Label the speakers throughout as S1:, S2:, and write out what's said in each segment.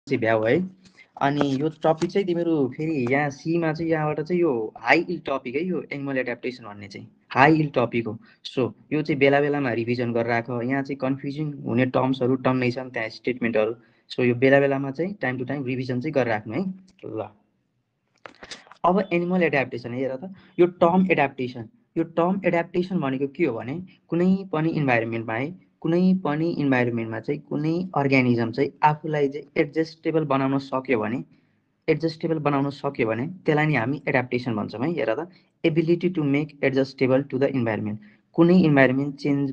S1: चाहिँ भ्याउ है। अनि यो टपिक चाहिँ तिमीहरू फेरि यहाँ सीमा चाहिँ यहाँबाट चाहिँ यो हाई इल टपिक है, यो एनिमल एडाप्टेसन भन्ने चाहिँ हाई इल टपिक हो। सो यो चाहिँ बेला बेलामा रिभिजन गरेर राख। यहाँ चाहिँ कन्फ्युजिङ हुने टर्म्सहरू टन्नै छन् त्यहाँ स्टेटमेन्टहरू। सो यो बेला बेलामा चाहिँ टाइम टु टाइम रिभिजन चाहिँ गरेर राख्नु है। ल अब एनिमल एडाप्टेसन हेर त, यो टर्म एडाप्टेसन भनेको के हो भने कुनै पनि इन्भाइरोमेन्टमा है, कुनै पनि इन्भाइरोमेन्टमा चाहिँ कुनै अर्ग्यानिजम चाहिँ आफूलाई चाहिँ एडजस्टेबल बनाउन सक्यो भने त्यसलाई नि हामी एडाप्टेसन भन्छौँ है। हेर त, ability to make adjustable to the environment. कुनै इन्भाइरोमेन्ट चेन्ज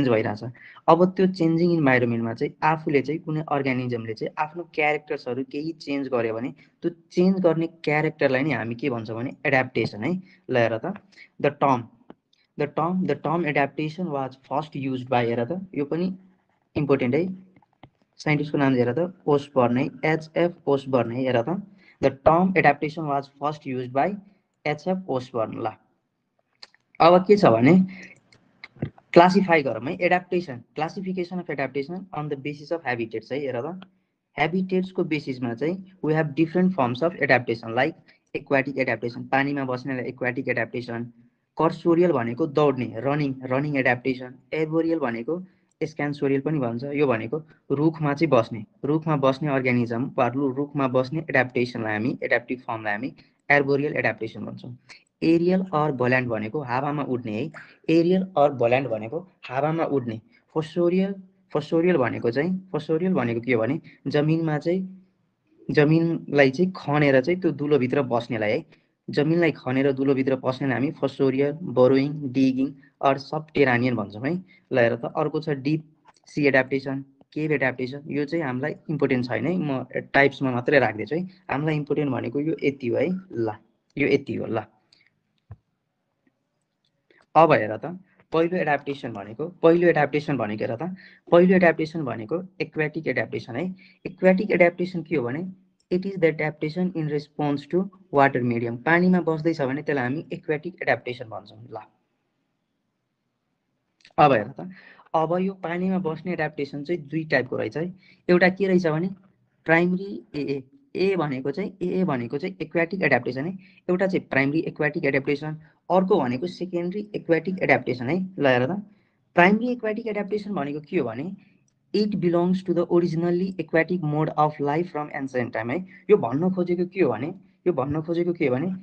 S1: भइरहेछ, अब त्यो चेन्जिङ इन्भाइरोमेन्टमा चाहिँ आफूले चाहिँ कुनै अर्ग्यानिजमले चाहिँ आफ्नो क्यारेक्टर्सहरू केही चेन्ज गर्यो भने त्यो चेन्ज गर्ने क्यारेक्टरलाई नि हामी के भन्छौँ भने एडाप्टेसन है। ल हेर त, the term adaptation was first use by, हेर त यो पनि इम्पोर्टेन्ट है, साइन्टिस्टको नाम हेर त ओसबर्न है, एचएफ ओसबर्न है। हेर त, the term adaptation was first use by HF Osborn. ल अब के छ भने क्लासिफाई गरौँ है adaptation, classification of adaptation on the basis of habitats है। हेर त, हेबिटेट्सको बेसिसमा चाहिँ we have different forms of adaptation, like aquatic adaptation, पानीमा बस्नेलाई एक्वाटिक एडाप्टेसन, कर्सोरियल भनेको दौड्ने रनिङ एडाप्टेसन, एर्बोरियल भनेको स्क्यान्सोरियल पनि भन्छ, यो भनेको रुखमा बस्ने अर्ग्यानिजम वा रुखमा बस्ने एडाप्टेसनलाई हामी एडाप्टिभ फर्मलाई हामी एर्बोरियल एडाप्टेसन भन्छौँ। एरियल अर भोल्यान्ड भनेको हावामा उड्ने है, एरियल अर भोल्यान्ड भनेको हावामा उड्ने। फोसोरियल भनेको के हो भने जमिनलाई चाहिँ खनेर चाहिँ त्यो दुलोभित्र बस्नेलाई है, जमिनलाई खनेर दुलोभित्र बस्नेलाई हामी fossorial, burrowing, digging or subterranean भन्छौँ है। ल हेर त, अर्को छ deep sea adaptation, cave adaptation. यो चाहिँ हामीलाई इम्पोर्टेन्ट छैन है, म टाइप्समा मात्रै राख्दैछु है, हामीलाई इम्पोर्टेन्ट भनेको यो यति हो है। ल यो यति हो। ल अब हेर त, पहिलो एडाप्टेसन भनेको हेर त, पहिलो एडाप्टेसन भनेको एक्वाटिक एडाप्टेसन है। एक्वाटिक एडाप्टेसन के हो भने it is the adaptation in response to water medium. पानीमा बस्दैछ भने त्यसलाई हामी एक्वाटिक एडाप्टेसन भन्छौँ। ल अब हेर त, अब यो पानीमा बस्ने एडाप्टेसन चाहिँ दुई टाइपको रहेछ है। एउटा के रहेछ भने प्राइमरी ए भनेको चाहिँ एक्वाटिक एडाप्टेसन है, एउटा चाहिँ प्राइमरी एक्वाटिक एडाप्टेसन, अर्को भनेको सेकेन्डरी एक्वाटिक एडाप्टेसन है। ल हेर त, प्राइमरी एक्वाटिक एडाप्टेसन भनेको के हो भने it belongs to the originally aquatic mode of life from ancient time है। यो भन्न खोजेको के हो भने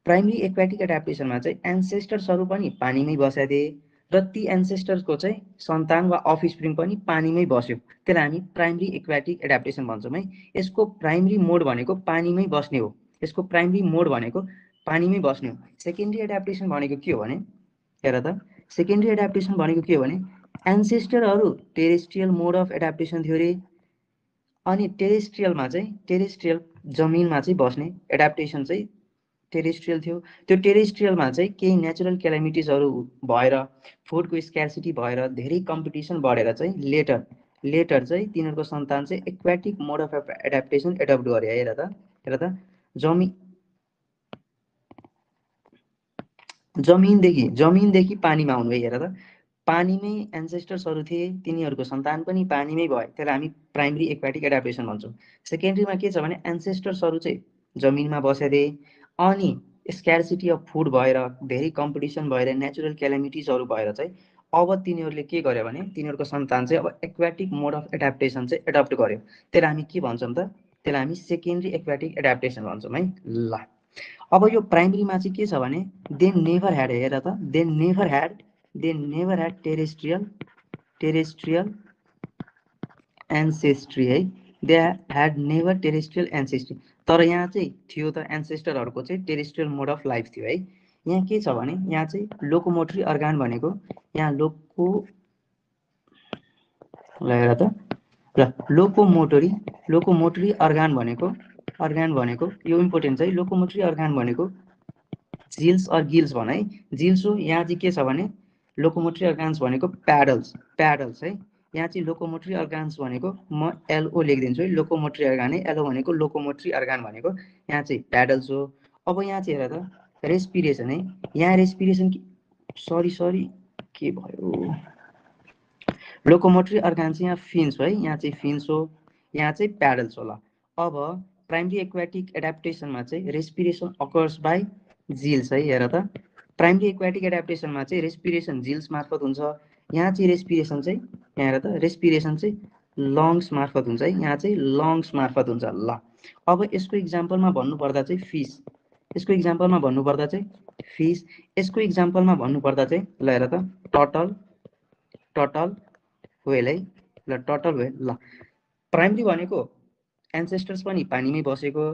S1: प्राइमरी एक्वाटिक एडाप्टेसनमा चाहिँ एन्सेस्टर्सहरू पनि पानीमै बसेका थिए र ती एन्सेस्टर्सको चाहिँ सन्तान वा अफस्प्रिङ पनि पानीमै बस्यो, त्यसलाई हामी प्राइमरी एक्वाटिक एडाप्टेसन भन्छौँ है। यसको प्राइमरी मोड भनेको पानीमै बस्ने हो, सेकेन्डरी एडाप्टेसन भनेको के हो भने हेर त, सेकेन्डरी एडाप्टेसन भनेको के हो भने एन्सेस्टरहरू टेरेस्ट्रियल मोड अफ एडाप्टेसन थियो अरे, अनि टेरेस्ट्रियल जमिनमा चाहिँ बस्ने एडाप्टेसन चाहिँ टेरेस्ट्रियल थियो। त्यो टेरेस्ट्रियलमा चाहिँ केही नेचुरल क्यालामिटिजहरू भएर, फुडको स्क्यार्सिटी भएर, धेरै कम्पिटिसन बढेर चाहिँ लेटर चाहिँ तिनीहरूको सन्तान चाहिँ aquatic mode of adaptation adapt गरे। हेर त, जमिनदेखि पानीमा आउनु है। हेर त, पानीमै एन्सेस्टर्सहरू थिए, तिनीहरूको सन्तान पनि पानीमै भयो, त्यसलाई हामी प्राइमरी एक्वाटिक एडाप्टेसन भन्छौँ। सेकेन्डरीमा के छ भने एन्सेस्टर्सहरू चाहिँ जमिनमा बसेका थिए, अनि स्क्यार्सिटी अफ फुड भएर, धेरै कम्पिटिसन भएर, नेचुरल क्यालामिटिजहरू भएर चाहिँ अब तिनीहरूले के गर्यो भने तिनीहरूको सन्तान चाहिँ अब एक्वाटिक मोड अफ एडाप्टेसन चाहिँ एडप्ट गर्यो, त्यसलाई हामी के भन्छौँ त, त्यसलाई हामी सेकेन्डरी एक्वाटिक एडाप्टेसन भन्छौँ है। ल अब यो प्राइमरीमा चाहिँ के छ भने दे नेभर ह्याड, हेर त, दे नेभर ह्याड टेरेस्ट्रियल एन्सेस्ट्री है, दे ह्याड नेभर टेरेस्ट्रियल एन्सेस्ट्री। तर यहाँ चाहिँ थियो त एन्सेस्टरहरूको चाहिँ टेरेस्ट्रियल मोड अफ लाइफ थियो है। यहाँ के छ भने यहाँ चाहिँ लोकोमोटरी अर्गान भनेको यहाँ हेर त, लोकोमोटरी अर्गान भनेको यो इम्पोर्टेन्ट छ है। लोकोमोटरी अर्गान भनेको जिल्स अर गिल्स भन है, जिल्स हो। यहाँ चाहिँ के छ भने लोकोमोटरी अर्गान्स भनेको प्याडल्स है। यहाँ चाहिँ लोकोमोटरी अर्गान्स भनेको म एलओ लेखिदिन्छु है, लोकोमोटरी अर्गान है, एलओ भनेको लोकोमोटरी अर्गान भनेको यहाँ चाहिँ प्याडल्स हो। अब यहाँ चाहिँ हेर त, रेस्पिरेसन है, यहाँ रेस्पिरेसन सरी के भयो, लोकोमोटरी अर्गान चाहिँ यहाँ फिन्स हो है, यहाँ चाहिँ फिन्स हो। यहाँ चाहिँ प्याडल्स होला। अब प्राइमरी एक्वाटिक एडाप्टेसनमा चाहिँ रेस्पिरेसन अकर्स बाई जिल्स है। हेर त प्राइमरी एक्वाटिक एडाप्टेसनमा चाहिँ रेस्पिरेसन जिल्स मार्फत हुन्छ। यहाँ चाहिँ रेस्पिरेसन चाहिँ यहाँ हेर त रेस्पिरेसन चाहिँ लङ्स मार्फत हुन्छ है। यहाँ चाहिँ लङ्स मार्फत हुन्छ। ल अब यसको इक्जाम्पलमा भन्नुपर्दा चाहिँ फिस, यसको इक्जाम्पलमा भन्नुपर्दा चाहिँ फिस, यसको इक्जाम्पलमा भन्नुपर्दा चाहिँ ल हेर त टर्टल, टर्टल व्हेल है। ल टर्टल व्हेल। ल प्राइमरी भनेको एन्सेस्टर्स पनि पानीमै बसेको,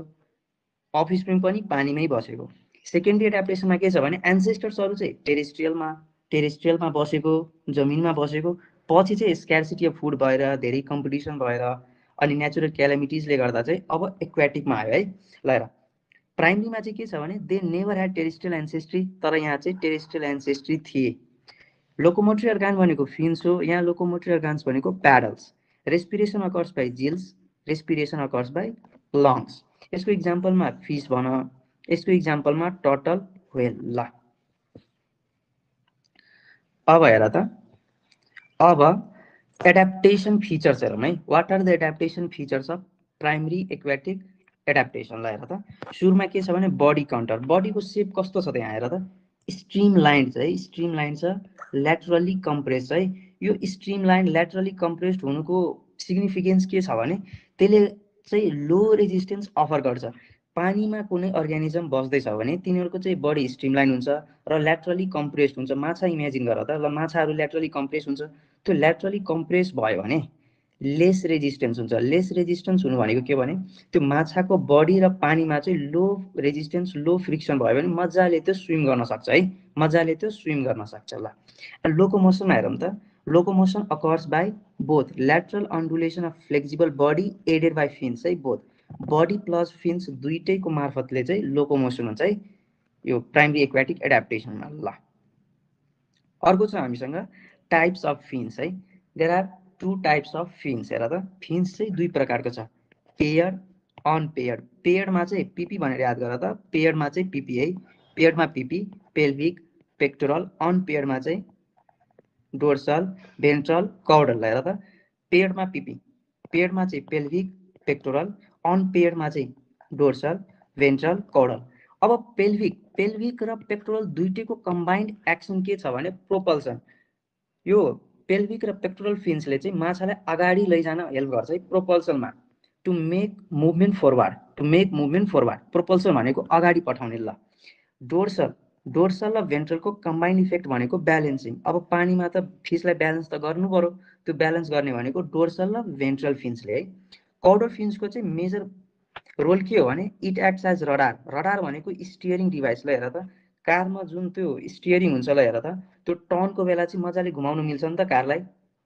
S1: अफस्प्रिङ पनि पानीमै बसेको। सेकेन्डरी एडाप्टेसनमा के छ भने एन्सेस्टर्सहरू चाहिँ टेरेस्ट्रियलमा बसेको, जमिनमा बसेको, पछि चाहिँ स्क्यार्सिटी अफ फुड भएर धेरै कम्पिटिसन भएर अनि नेचुरल क्यालामिटिजले गर्दा चाहिँ अब एक्वाटिकमा आयो है। ल हेर प्राइमरीमा चाहिँ के छ भने दे नेभर ह्याड टेरेस्ट्रियल एन्सेस्ट्री, तर यहाँ चाहिँ टेरेस्ट्रियल एन्सेस्ट्री थिए। लोकोमोटरी अर्गान भनेको फिन्स हो, यहाँ लोकोमोटरी अर्गान्स भनेको paddles. Respiration occurs by gills, respiration occurs by lungs. यसको इक्जाम्पलमा फिस भन, यसको इक्जाम्पलमा टर्टल व्हेल। ल अब हेर त अब एडाप्टेसन फिचर्स हेरौँ है। What are the adaptation features of primary aquatic adaptation? ल हेर त सुरुमा के छ भने बडी काउन्टर, बडीको सेप कस्तो छ त यहाँ हेर त स्ट्रिम लाइन छ है, स्ट्रिम लाइन छ, ल्याटरली कम्प्रेस है। यो स्ट्रिम लाइन ल्याटरली कम्प्रेस्ड हुनुको सिग्निफिकेन्स के छ भने त्यसले चाहिँ लो रेजिस्टेन्स अफर गर्छ। पानीमा कुनै अर्ग्यानिजम बस्दैछ भने तिनीहरूको चाहिँ बडी स्ट्रिमलाइन हुन्छ र ल्याटरली कम्प्रेस्ड हुन्छ। माछा इमेजिन गर त, ल माछाहरू ल्याटरली कम्प्रेस हुन्छ, त्यो ल्याटरली कम्प्रेस भयो भने लेस रेजिस्टेन्स हुन्छ। लेस रेजिस्टेन्स हुनु भनेको के भने त्यो माछाको बडी र पानीमा चाहिँ लो रेजिस्टेन्स, लो फ्रिक्सन भयो भने मजाले त्यो स्विम गर्न सक्छ है, मजाले त्यो स्विम गर्न सक्छ। ल लोकोमोसनमा हेरौँ त, locomotion occurs by both lateral undulation of flexible body aided by fins है। बोथ बडी प्लस फिन्स दुइटैको मार्फतले चाहिँ लोकोमोसन हुन्छ है यो प्राइमरी एक्वाटिक एडाप्टेसनमा। ल अर्को छ हामीसँग टाइप्स अफ फिन्स है। There are two types of fins. हेर त फिन्स चाहिँ दुई प्रकारको छ, पेयर्ड, अनपेयर्ड। पेयर्डमा चाहिँ पिपी भनेर याद गर त, पेयर्डमा चाहिँ पिपी है, पेयर्डमा पिपी, पेल्भिक, पेक्टोरल। अनपेयर्डमा चाहिँ डोर्सल, भेन्ट्रल, कौडल। हेर त पेयर्डमा पिपी, पेयर्डमा चाहिँ पेल्भिक, पेक्टोरल, अनपेयर्डमा चाहिँ डोर्सल, भेन्ट्रल, कौडल। अब पेल्भिक र पेक्टोरल दुइटैको कम्बाइन्ड एक्सन के छ भने प्रोपल्सन। यो पेल्भिक र पेक्टोरल फिन्सले चाहिँ माछालाई अगाडि लैजान हेल्प गर्छ है प्रोपल्सनमा, to make movement forward, to make movement forward. Propulsion भनेको अगाडि पठाउने। ल डोर्सल र भेन्ट्रलको कम्बाइन्ड इफेक्ट भनेको ब्यालेन्सिङ। अब पानीमा त फिसलाई ब्यालेन्स त गर्नु पर्यो, त्यो ब्यालेन्स गर्ने भनेको डोर्सल र भेन्ट्रल फिन्सले है। कौडल फिन्सको चाहिँ मेजर रोल के हो भने it acts as radar. Radar भनेको स्टियरिङ डिभाइस। ल हेर त कारमा जुन त्यो स्टियरिङ हुन्छ, ल हेर त त्यो टर्नको बेला चाहिँ मजाले घुमाउनु मिल्छ नि त कारलाई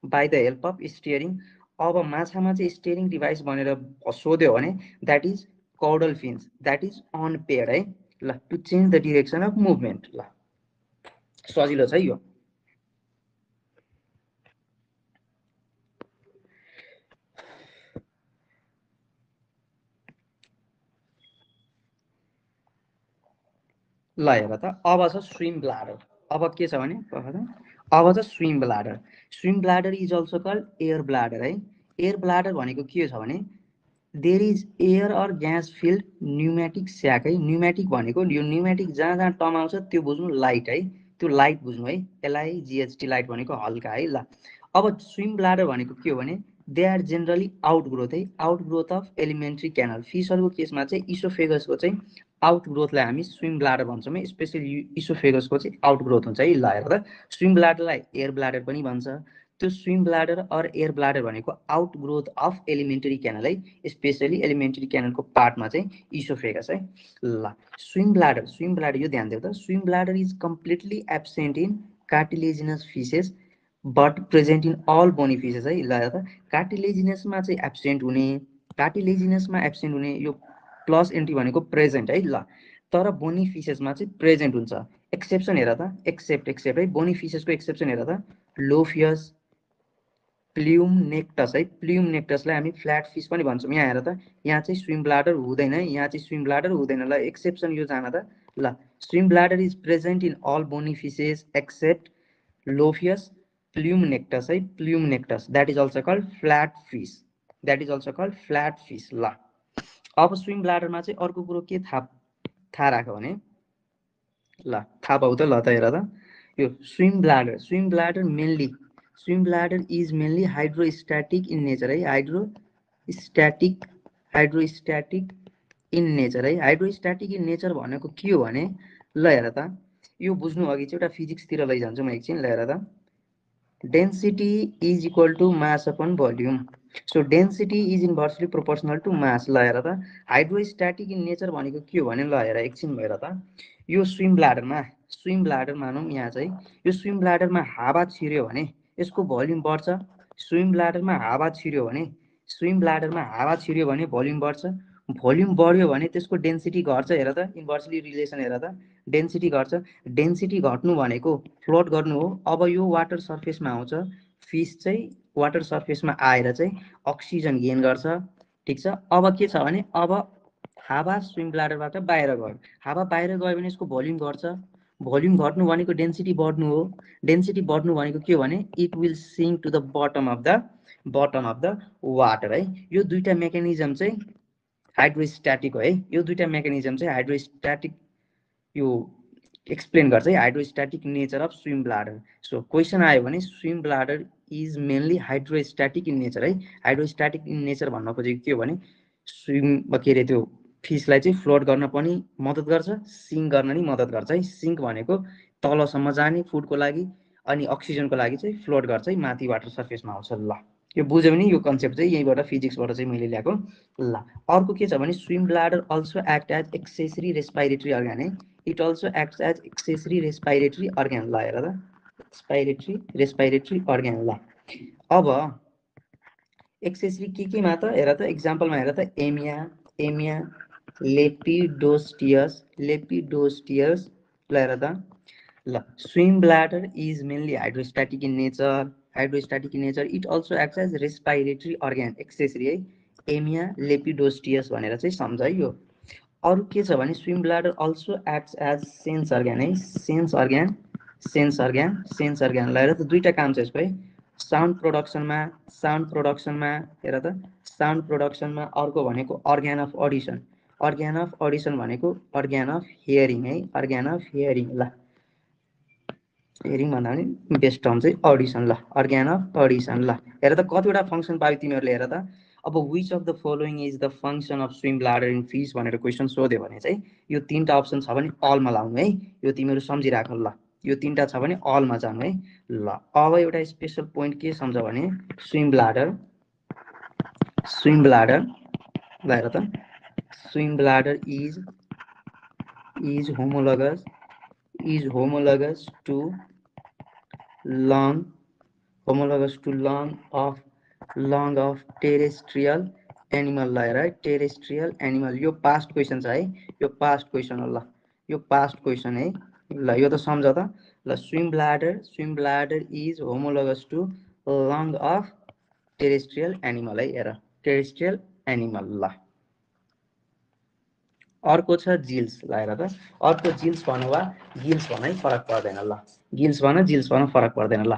S1: by the help of steering. अब माछामा चाहिँ स्टियरिङ डिभाइस भनेर सोध्यो भने that is caudal fins, that is unpaired है। ल to change the direction of movement. ल सजिलो छ यो। ल हेर त अब छ स्विम ब्लाडर। अब के छ भने अब छ swim bladder. Swim bladder is also called air bladder है। एयर ब्लाडर भनेको के छ भने there is air or gas filled pneumatic sac है। न्युमेटिक भनेको यो न्युमेटिक जहाँ जहाँ टर्म आउँछ त्यो बुझ्नु, लाइट है, त्यो लाइट बुझ्नु है, LIGHT लाइट भनेको हल्का है। ल अब स्विम ब्लाडर भनेको के हो भने दे आर जेनरली आउटग्रोथ है, आउटग्रोथ अफ एलिमेन्ट्री क्यानल। फिसहरूको केसमा चाहिँ इसोफेगसको चाहिँ आउटग्रोथलाई हामी स्विम ब्लाडर भन्छौँ है, स्पेसली इसोफेगसको चाहिँ आउटग्रोथ हुन्छ है। ल हेर त स्विम ब्लाडरलाई एयर ब्लाडर पनि भन्छ। त्यो swim bladder or air bladder भनेको आउटग्रोथ अफ एलिमेन्टरी क्यानल है, स्पेसली एलिमेन्टरी क्यानलको पार्टमा चाहिँ इसोफेगस है। ल स्विम ब्लाडर यो ध्यान देऊ त, swim bladder is completely absent in cartilaginous fishes but present in all bony fishes है। ल त कार्टिलेजिनसमा चाहिँ एब्सेन्ट हुने यो प्लस एन्टी भनेको प्रेजेन्ट है। ल तर बोनी फिसेसमा चाहिँ प्रेजेन्ट हुन्छ। एक्सेप्सन हेर त, एक्सेप्ट है, बोनी फिसेसको एक्सेप्सन हेर त, लोफियस, प्ल्युम नेक्टस है। प्ल्युम नेक्टसलाई हामी फ्ल्याट फिस पनि भन्छौँ। यहाँ हेर त यहाँ चाहिँ स्विम ब्लाडर हुँदैन है, यहाँ चाहिँ स्विम ब्लाडर हुँदैन। ल एक्सेप्सन यो जान त। ल swim bladder is present in all bony fishes except Lophius, Pleuronectes है, Pleuronectes, that is also called flat fish. That is also called flat fish. ल अब स्विम ब्ल्याडरमा चाहिँ अर्को कुरो के थाहा राख भने ल थाहा पाउ त ल त हेर त यो swim bladder is mainly hydrostatic in nature है हाइड्रोस्ट्याटिक इन नेचर है हाइड्रोस्ट्याटिक इन नेचर भनेको के हो भने ल हेर त यो बुझ्नु अघि चाहिँ एउटा फिजिक्सतिर लैजान्छु म एकछिन। ल हेर त density is equal to mass upon volume so density is inversely proportional to mass. ल हेर त हाइड्रोस्ट्याटिक इन नेचर भनेको के हो भने ल हेर एकछिन भएर त यो स्विम ब्ल्याडर मानौँ यहाँ चाहिँ यो स्विम ब्ल्याडरमा हावा छिर्यो भने यसको भोल्युम बढ्छ। स्विम ब्ल्याडरमा हावा छिर्यो भने भोल्युम बढ्छ। भोल्युम बढ्यो भने त्यसको डेन्सिटी घट्छ। हेर त इन्भर्सली रिलेसन हेर त डेन्सिटी घट्छ। डेन्सिटी घट्नु भनेको फ्लोट गर्नु हो। अब यो वाटर सर्फेसमा आउँछ फिस चाहिँ वाटर सर्फेसमा आएर चाहिँ अक्सिजन गेन गर्छ। ठिक छ। अब के छ भने अब हावा स्विम ब्ल्याडरबाट बाहिर गयो। हावा बाहिर गयो भने यसको भोल्युम घट्छ। भोल्युम घट्नु भनेको डेन्सिटी बढ्नु हो। डेन्सिटी बढ्नु भनेको के हो भने it will sink to the bottom of the water है। यो दुईटा मेकानिजम चाहिँ हाइड्रोस्ट्याटिक हो है। यो दुईटा मेकानिजम चाहिँ हाइड्रोस्ट्याटिक यो एक्सप्लेन गर्छ है hydrostatic nature of swim bladder. So question आयो भने swim bladder is mainly hydrostatic in nature है। हाइड्रोस्ट्याटिक इन नेचर भन्न खोजेको के हो भने स्विम के अरे त्यो फिसलाई चाहिँ फ्लोट गर्न पनि मद्दत गर्छ, सिङ्क गर्न नि मद्दत गर्छ है। सिङ्क भनेको तलसम्म जाने फुडको लागि अनि अक्सिजनको लागि चाहिँ फ्लोट गर्छ है, माथि वाटर सर्फेसमा आउँछ। ल यो बुझ्यो भने यो कन्सेप्ट चाहिँ यहीँबाट फिजिक्सबाट चाहिँ मैले ल्याएको। ल अर्को के छ भने swim bladder also act as accessory respiratory organ है। It also act as accessory respiratory organ. ल हेर त रेस्पिरेटरी अर्गान। ल अब एक्सेसरी केमा त हेर त एक्जाम्पलमा हेर त एमिया लेपिडोस्टियस। ल हेर त ल swim bladder is mainly hydrostatic in nature it also acts as respiratory organ accessory है। एमिया लेपिडोस्टियस भनेर चाहिँ सम्झ है। यो अरू के छ भने swim bladder also acts as sense organ है। Sense organ. ल हेर त दुईटा काम छ यसको है। साउन्ड प्रोडक्सनमा हेर त साउन्ड प्रोडक्सनमा अर्को भनेको अर्गान अफ अडिसन भनेको अर्गान अफ हियरिङ है। ल हियरिङ भन्दा पनि बेस्ट टर्म चाहिँ अडिसन। ल अर्गान अफ अडिसन। ल हेर त कतिवटा फङ्सन पायो तिमीहरूले हेर त। अब which of the following is the function of swim bladder in fish भनेर क्वेसन सोध्यो भने चाहिँ यो तिनवटा अप्सन छ भने अलमा लाउनु है। यो तिमीहरू सम्झिराख। ल यो तिनवटा छ भने अलमा जानु है। ल अब एउटा स्पेसल पोइन्ट के सम्झ भने स्विम ब्ल्याडर ल हेर त swim bladder is homologous to lung of terrestrial animal। ल हेर है टेरेस्ट्रियल एनिमल। यो पास्ट क्वेसन छ है। यो पास्ट क्वेसन हो। ल यो पास्ट क्वेसन है। ल यो त सम्झ त। ल swim bladder is homologous to lung of terrestrial animal है। हेर टेरेस्ट्रियल एनिमल। ल अर्को छ जिल्स। ल हेर त अर्को जिल्स भन वा गिल्स भन है फरक पर्दैन। ल गिल्स भन जिल्स भन फरक पर्दैन। ल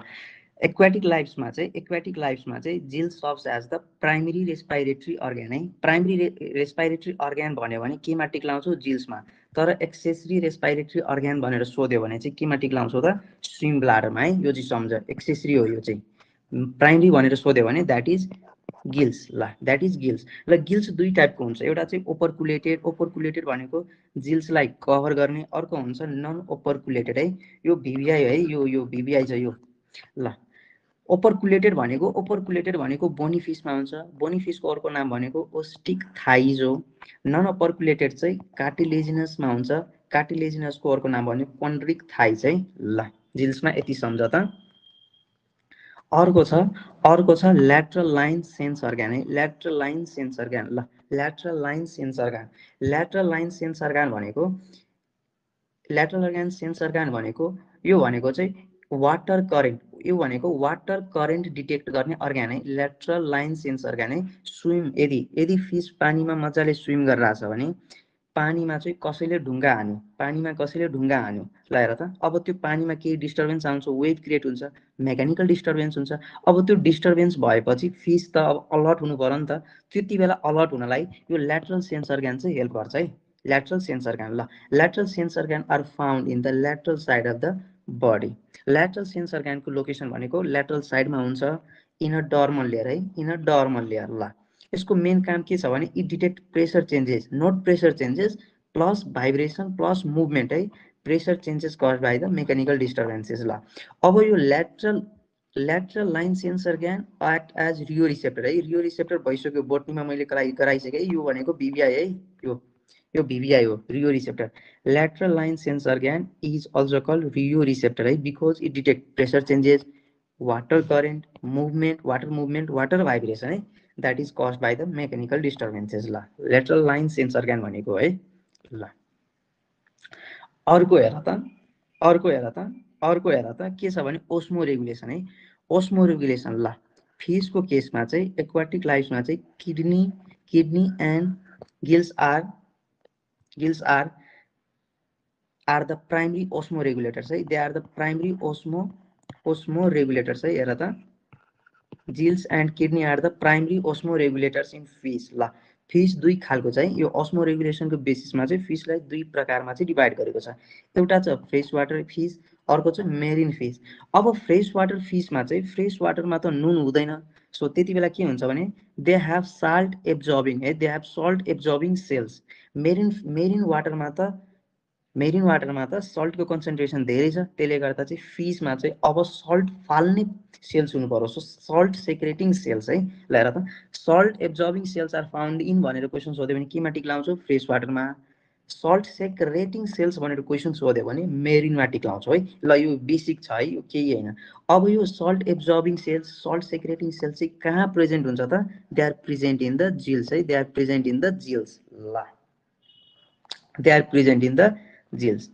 S1: एक्वाटिक लाइफ्समा चाहिँ gills serves as the primary respiratory organ है। प्राइमेरी रेस्पिरेटरी अर्गान भन्यो भने केमा टिक्लाउँछौ जिल्समा। तर एक्सेसरी रेस्पिरेटरी अर्गान भनेर सोध्यो भने चाहिँ केमा टिक्लाउँछौ त स्विम ब्ल्याडरमा है। यो चाहिँ सम्झ एक्सेसरी हो। यो चाहिँ प्राइमेरी भनेर सोध्यो भने द्याट इज गिल्स। ल द्याट इज गिल्स। ल गिल्स दुई टाइपको हुन्छ। एउटा चाहिँ ओपरकुलेटेड भनेको जिल्सलाई कभर गर्ने। अर्को हुन्छ नन ओपरकुलेटेड है। यो भिभिआई है। यो भिभिआई छ यो। ल ओपरकुलेटेड भनेको बोनी फिसमा हुन्छ। बोनी फिसको अर्को नाम भनेको ओस्टिक थाइज हो। नन ओपरकुलेटेड चाहिँ कार्टिलेजिनसमा हुन्छ। कार्टिलेजिनसको अर्को नाम भनेको कोन्ड्रिक थाइज है। ल जिल्समा यति सम्झ त। अर्को छ ल्याटरल लाइन सेन्स अर्गान है। ल्याटरल लाइन सेन्स अर्गान भनेको यो भनेको चाहिँ वाटर करेन्ट डिटेक्ट गर्ने अर्गान है। ल्याटरल लाइन सेन्स अर्गान है। स्विम यदि फिस पानीमा मजाले स्विम गरिरहेछ भने पानीमा चाहिँ कसैले ढुङ्गा हान्यो, पानीमा कसैले ढुङ्गा हान्यो, ल हेर त। अब त्यो पानीमा केही डिस्टर्बेन्स आउँछ, वेभ क्रिएट हुन्छ, मेकानिकल डिस्टर्बेन्स हुन्छ। अब त्यो डिस्टर्बेन्स भएपछि फिस त अब अलर्ट हुनु पर्यो नि त। त्यति बेला अलर्ट हुनलाई यो ल्याटरल सेन्स अर्गान चाहिँ हेल्प गर्छ है। ल्याटरल सेन्स अर्गान, ल lateral sense organ are found in the lateral side of the body. Lateral sense अर्गानको लोकेसन भनेको ल्याटरल साइडमा हुन्छ, इन अ डर्मल लेयर है, इन अ डर्मल लेयर। ल यसको मेन काम के छ भने it detect pressure changes, note pressure changes plus vibration plus movement है, pressure changes cause by the mechanical disturbances. ल अब यो lateral line sense organ act as rheo receptor है, रियो रिसेप्टर भइसक्यो, बोटनीमा मैले गराइसकेँ। यो भनेको भिभिआई है, यो भिभिआई हो, rheoreceptor. Lateral line sense organ is also called Rio receptor है, because it detect pressure changes, water current, movement, water vibration है, that is cause by the mechanical disturbances. ल ल्याटरल लाइन सेन्स अर्गान भनेको है। ल अर्को हेर त के छ भने ओस्मो रेगुलेसन है, ओस्मो रेगुलेसन। ल फिसको केसमा चाहिँ एक्वाटिक लाइफमा चाहिँ kidney and gills are the primary osmo regulators है, they are the primary osmo regulators है। हेर त gills and kidney are the primary osmo regulators in fish. ल फिस दुई खालको चाहिँ यो ओस्मो रेगुलेसनको बेसिसमा चाहिँ फिसलाई दुई प्रकारमा चाहिँ डिभाइड गरेको छ। एउटा छ फ्रेस वाटर फिस, अर्को चाहिँ मेरिन फिस। अब फ्रेस वाटर फिसमा चाहिँ फ्रेस वाटरमा त नुन हुँदैन, सो त्यति बेला के हुन्छ भने दे हेभ साल्ट एब्जर्बिङ है, they have salt absorbing cells. Marine वाटरमा त सल्टको कन्सन्ट्रेसन धेरै छ, त्यसले गर्दा चाहिँ फिसमा चाहिँ अब सल्ट फाल्ने सेल्स हुनु पर्यो, सो सल्ट सेक्रेटिङ सेल्स है। ल हेर त salt absorbing cells are found in भनेर क्वेसन सोध्यो भने केमा टिक लाउँछौ? फ्रेस वाटरमा। सल्ट सेक्रेटिङ सेल्स भनेर क्वेसन सोध्यो भने मेरिनमा टिक लाउँछौ है। ल यो बेसिक छ है, यो केही होइन। अब यो salt absorbing cells, salt secreting cells चाहिँ कहाँ प्रेजेन्ट हुन्छ त? They are present in the gills है, they are present in the gills. ल they are present in the gills.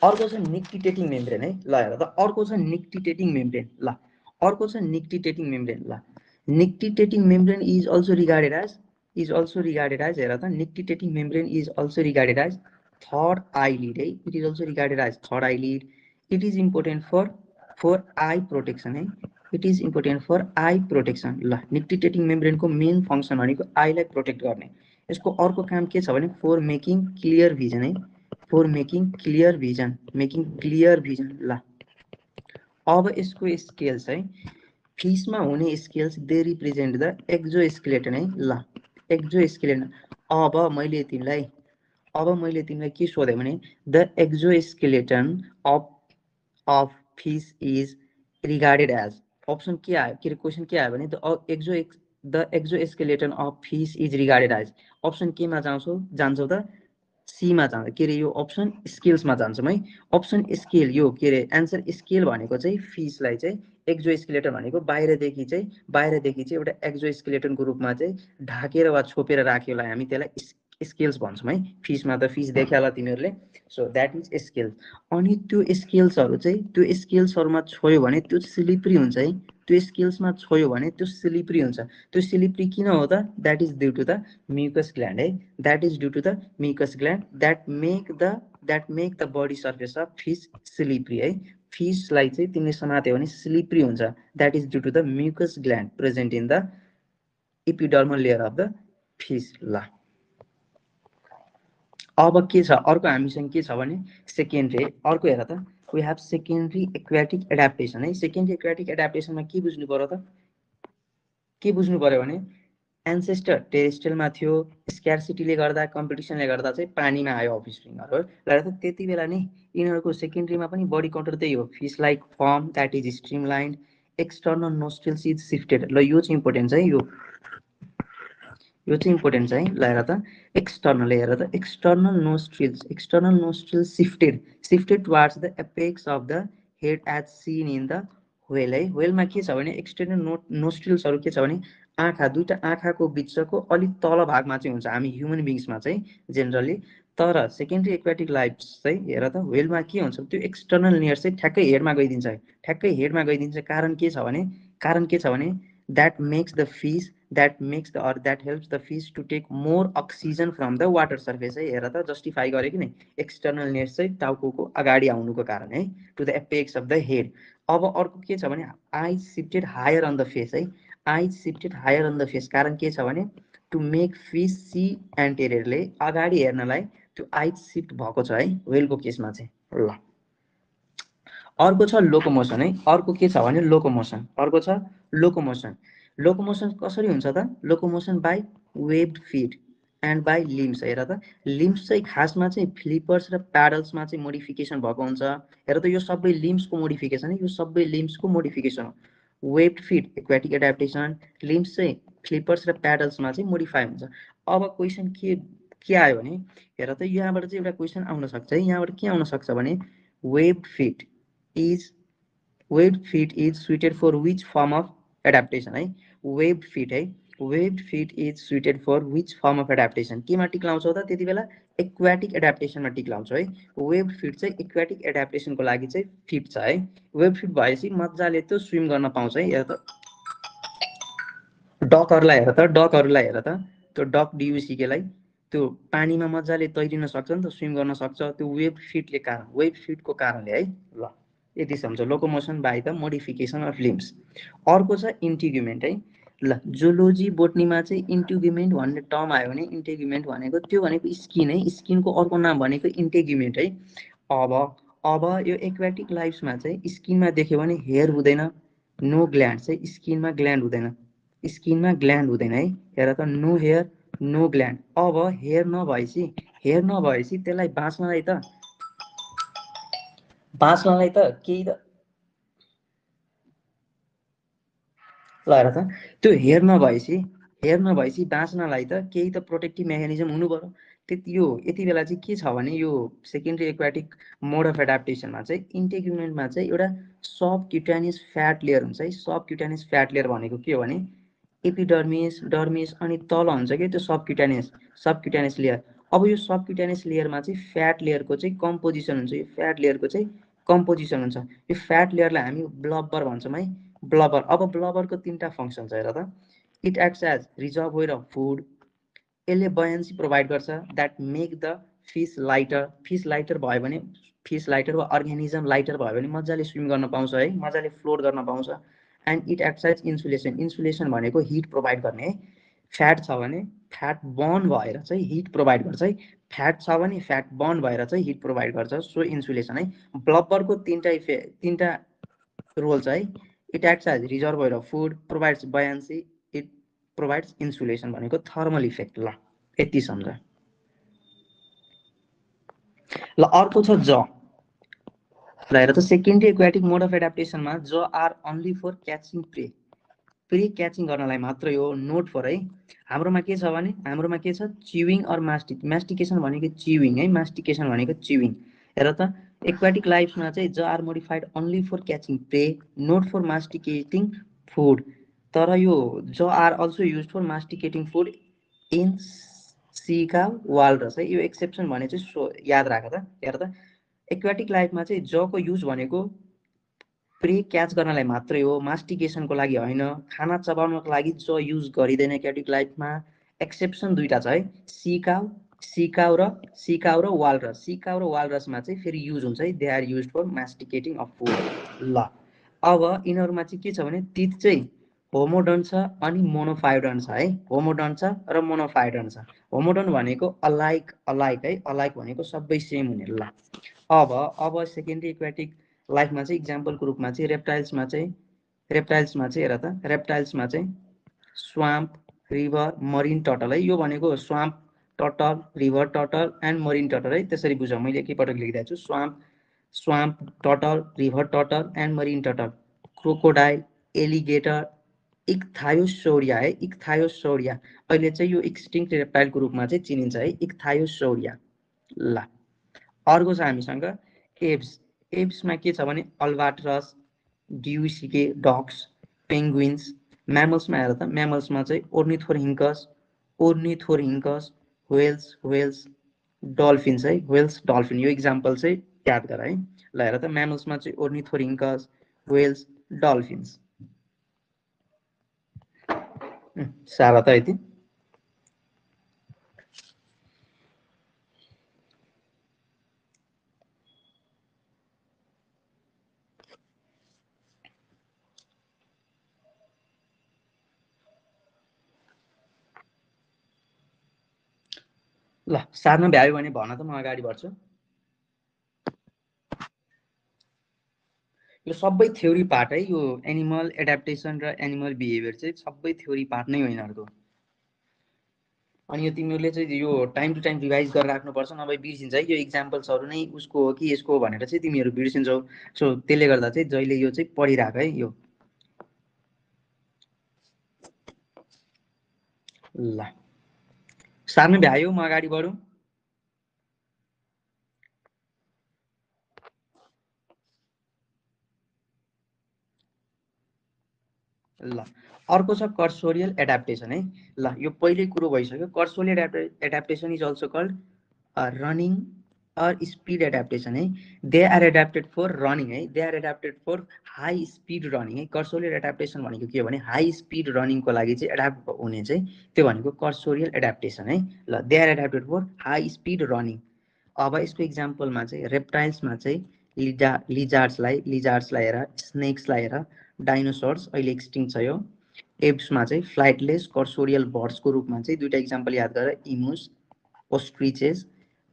S1: अर्को छ निक्टिटेटिङ मेम्ब्रेन है। ल हेर त अर्को छ निक्टिटेटिङ मेम्ब्रेन। ल अर्को छ निक्टिटेटिङ मेम्ब्रेन। ल nictitating membrane is also regarded as हेर त nictitating membrane is also regarded as third eyelid है, it is also regarded as third eyelid. It is important for eye protection है, it is important for eye protection. ल nictitating मेम्ब्रेनको main function भनेको आईलाई protect गर्ने। यसको अर्को काम के छ भने फर मेकिङ क्लियर भिजन है, फर मेकिङ क्लियर भिजन, ल अब यसको स्केल्स है, फिसमा हुने scales they represent the exoskeleton है। ल एक्जोस्केलेटन। अब मैले तिमीलाई के सोधेँ भने the exoskeleton of fish is regarded as, option के आयो, के अरे क्वेसन के आयो भने the exoskeleton of fish is regarded as, option केमा जान्छौ त? सीमा जान्छ, के अरे यो अप्सन स्केल्समा जान्छौँ है। अप्सन स्केल, यो के अरे एन्सर स्केल भनेको चाहिँ फिसलाई चाहिँ एक्जोस्केलेटन भनेको बाहिरदेखि चाहिँ एउटा एक्जोस्केलेटनको रूपमा चाहिँ ढाकेर वा छोपेर राखेकोलाई हामी त्यसलाई स्केल्स भन्छौँ है। फिसमा त फिस देख्या होला तिमीहरूले, सो द्याट इज स्केल। अनि त्यो स्केल्सहरूमा छोयो भने त्यो स्लिपरी हुन्छ है, त्यो स्केल्समा छोयो भने त्यो स्लिपरी हुन्छ। त्यो स्लिपरी किन हो त? That is due to the mucus gland है, that is due to the mucus gland that make the body surface of fish slippery है। फिसलाई चाहिँ तिमीले समात्यो भने स्लिपरी हुन्छ, that is due to the mucus gland present in the epidermal layer of the fish. ल अब के छ अर्को हामीसँग के छ भने सेकेन्डरी, अर्को हेर त we have secondary aquatic adaptation है। सेकेन्डरी एक्वाटिक एडाप्टेसनमा के बुझ्नु पर्यो त? के बुझ्नु पर्यो भने एन्सेस्टर टेरेस्ट्रियलमा थियो, स्क्यार्सिटीले गर्दा कम्पिटिसनले गर्दा चाहिँ पानीमा आयो अफस्प्रिङहरू है। र त्यति बेला नि यिनीहरूको सेकेन्डरीमा पनि बडी कन्ट्रोल त्यही हो, fish like form that is streamlined, external nostrils is shifted. ल यो चाहिँ इम्पोर्टेन्ट छ है, यो चाहिँ इम्पोर्टेन्ट छ है। ल हेर त external nostrils shifted towards the apex of the head as seen in the whale है। व्हेलमा के छ भने एक्सटर्नल नोस्ट्रिल्सहरू के छ भने दुईटा आँखाको बिचको अलिक तल भागमा चाहिँ हुन्छ हामी ह्युमन बिङ्समा चाहिँ जेनरली। तर सेकेन्डरी एक्वाटिक लाइफ चाहिँ हेर त व्हेलमा के हुन्छ, त्यो एक्सटर्नल लेयर चाहिँ ठ्याक्कै हेडमा गइदिन्छ। कारण के छ भने that makes the fish that makes the or that helps the fish to take more oxygen from the water surface है हेर त जस्टिफाई गरे कि नै एक्सटर्नल नेट चाहिँ टाउकोको अगाडि आउनुको कारण है to the apex of the head अब अर्को के छ भने eyes shifted higher on the face है eyes shifted higher on the face कारण के छ भने टु मेक फिस सी एन्टेरियरले अगाडि हेर्नलाई त्यो आइज शिफ्ट भएको छ है व्हेलको केसमा चाहिँ ल अर्को छ लोकोमोसन है अर्को के छ भने लोकोमोसन अर्को छ लोकोमोसन लोकोमोसन कसरी हुन्छ त locomotion by webbed fit and by limbs हेर त लिम्स चाहिँ खासमा चाहिँ फ्लिपर्स र प्याडल्समा चाहिँ मोडिफिकेसन भएको हुन्छ हेर त यो सबै लिम्सको मोडिफिकेसन है यो सबै लिम्सको मोडिफिकेसन हो webbed fit aquatic adaptation limbs चाहिँ फ्लिपर्स र प्याडल्समा चाहिँ मोडिफाई हुन्छ अब क्वेसन के आयो भने हेर त यहाँबाट चाहिँ एउटा क्वेसन आउन सक्छ है यहाँबाट के आउन सक्छ भने webbed fit is webbed feet is suited for which form of adaptation है webbed feet है webbed feet is suited for which form of adaptation केमा टिक लाउँछौ त त्यति बेला एक्वाटिक एडाप्टेसनमा टिक लाउँछौ है वेब्ड फिट चाहिँ एक्वाटिक एडाप्टेसनको लागि चाहिँ फिट छ है वेब्ड फिट भएपछि मजाले त्यो स्विम गर्न पाउँछ है हेर त डकहरूलाई हेर त त्यो डक डियुसीकेलाई त्यो पानीमा मजाले तैरिन सक्छ नि त स्विम गर्न सक्छ त्यो वेब फिटले कारण वेब फिटको कारणले है ल यति सम्झ locomotion by the modification of limbs अर्को छ इन्टिग्युमेन्ट है ल जोलोजी बोटनीमा चाहिँ इन्टिग्युमेन्ट भन्ने टर्म आयो भने इन्टिग्युमेन्ट भनेको त्यो भनेको स्किन है स्किनको अर्को नाम भनेको इन्टिग्युमेन्ट है अब यो एक्वाटिक लाइफ्समा चाहिँ स्किनमा देख्यो भने हेयर हुँदैन नो ग्ल्यान्ड चाहिँ स्किनमा ग्ल्यान्ड हुँदैन स्किनमा ग्ल्यान्ड हुँदैन है हेर त नो हेयर नो ग्ल्यान्ड अब हेयर नभएपछि त्यसलाई बाँच्नलाई त केही त ल हेर त त्यो हेयर नभएपछि बाँच्नलाई त केही त प्रोटेक्टिभ मेकानिजम हुनु पर्यो त्यति यो यति बेला चाहिँ के छ भने यो सेकेन्डरी एक्वाटिक मोड अफ एडाप्टेसनमा चाहिँ इन्टिग्युमेन्टमा चाहिँ एउटा सब क्युटानियस फ्याट लेयर हुन्छ है सब क्युटानियस फ्याट लेयर भनेको के हो भने एपिडर्मिस डर्मिस अनि तल हुन्छ कि त्यो सब क्युटानियस लेयर अब यो सब क्युटानियस लेयरमा चाहिँ फ्याट लेयरको चाहिँ कम्पोजिसन हुन्छ यो फ्याट लेयरको चाहिँ कम्पोजिसन हुन्छ यो फ्याट लेयरलाई हामी ब्लबर भन्छौँ है ब्लबर अब ब्लबरको तीनटा फङ्सन छ हेर त it acts as reservoir of food यसले बयान्सी प्रोभाइड गर्छ that make the fish lighter भयो भने फिस लाइटर वा अर्गानिजम लाइटर भयो भने मजाले स्विम गर्न पाउँछ है मजाले फ्लोट गर्न पाउँछ and it acts as insulation भनेको हिट प्रोभाइड गर्ने है फ्याट छ भने फ्याट बर्न भएर चाहिँ हिट प्रोभाइड गर्छ है फ्याट छ भने फ्याट बर्न भएर चाहिँ हिट प्रोभाइड गर्छ सो इन्सुलेसन है ब्लबरको तीनटा रोल छ है it acts as reservoir of food provides buoyancy it provides insulation भनेको थर्मल इफेक्ट ल यति सम्झ ल अर्को छ ज ल हेर त सेकेन्डरी एक्वाटिक मोड अफ एडाप्टेसनमा ज are only for catching prey catching गर्नलाई मात्रै हो नोट फर है हाम्रोमा के छ भने हाम्रोमा के छ च्युइङ अर मास्टिकेसन भनेको च्युइङ है मास्टिकेसन भनेको च्युइङ हेर त एक्वाटिक लाइफ्समा चाहिँ jaws are modified only for catching prey not for masticating food तर यो jaws are also use for masticating food in सीका वालरस है यो एक्सेप्सन भने चाहिँ याद राख त हेर त एक्वाटिक लाइफमा चाहिँ जको युज भनेको प्रे क्याच गर्नलाई मात्रै हो मास्टिकेसनको लागि होइन खाना चबाउनको लागि ज युज गरिँदैन एक्वाटिक लाइफमा एक्सेप्सन दुईटा छ है सिकाउ र वालरसमा चाहिँ फेरि युज हुन्छ है they are use for masticating of food ल अब यिनीहरूमा चाहिँ के छ भने तित चाहिँ होमोडन छ अनि मोनोफाइडन छ है होमोडन छ र मोनोफाइडन छ होमोडन भनेको अलाइक है अलाइक भनेको सबै सेम हुने ल अब सेकेन्डरी एक्वाटिक लाइफमा चाहिँ इक्जाम्पलको रूपमा चाहिँ रेप्टाइल्समा चाहिँ हेर त रेप्टाइल्समा चाहिँ स्वाम्प रिभर मरिन टटल है यो भनेको swamp turtle river turtle and marine turtle है त्यसरी बुझ मैले एकैपटक लेखिदिएको छु swamp turtle river turtle and marine turtle crocodile alligator ichthyosauria है इक्थायोसौरिया अहिले चाहिँ यो एक्सटिङ्क्ट रेप्टाइलको रूपमा चाहिँ चिनिन्छ है इक्थायोसौरिया ल अर्को छ हामीसँग एब्समा के छ भने अल्बाट्रस ड्युसिके डक्स पेङ्गुइन्स म्यामल्समा हेर त म्यामल्समा चाहिँ ओर्निथोरहिङ्कस व्हेल्स डल्फिन्स है व्हेल्स डल्फिन यो इक्जाम्पल चाहिँ याद गर है ल हेर त म्यामल्समा चाहिँ ओर्निथोरहिङ्कस व्हेल्स डल्फिन्स सारा त यति। ल 7 मा भ्यायो भने भन त, म अगाडि बढ्छु। यो सबै थ्योरी पार्ट है, यो एनिमल एडाप्टेसन र एनिमल बिहेभियर चाहिँ सबै थ्योरी पार्ट नै हो यिनीहरूको। अनि यो तिमीहरूले चाहिँ यो टाइम टु टाइम रिभाइज गरेर राख्नुपर्छ, नभए बिर्सिन्छ है। यो इक्जाम्पल्सहरू नै उसको हो कि यसको हो भनेर चाहिँ तिमीहरू बिर्सिन्छौ। सो त्यसले गर्दा चाहिँ जहिले यो चाहिँ पढिराख है। यो ल सार्नु भ्यायो, म अगाडि बढौँ। ल अर्को छ कर्सोरियल एडाप्टेसन है। ल यो पहिल्यै कुरो भइसक्यो। Cursorial adaptation is also called running or speed adaptation है। They are adapted for running है, they are adapted for high speed running है। कर्सोरियल एडाप्टेसन भनेको के हो भने हाई स्पिड रनिङको लागि चाहिँ एडाप्ट हुने चाहिँ त्यो भनेको कर्सोरियल एडाप्टेसन है। ल they are adapted for high speed running. अब यसको इक्जाम्पलमा चाहिँ रेप्टाइल्समा चाहिँ लिजार्ड्सलाई हेर, स्नेक्सलाई हेर, डाइनोसर्स अहिले एक्सटिङ छ यो। एप्समा चाहिँ फ्लाइटलेस कर्सोरियल बर्ड्सको रूपमा चाहिँ दुईवटा इक्जाम्पल याद गर, इमुस, ओस्ट्रिचेस।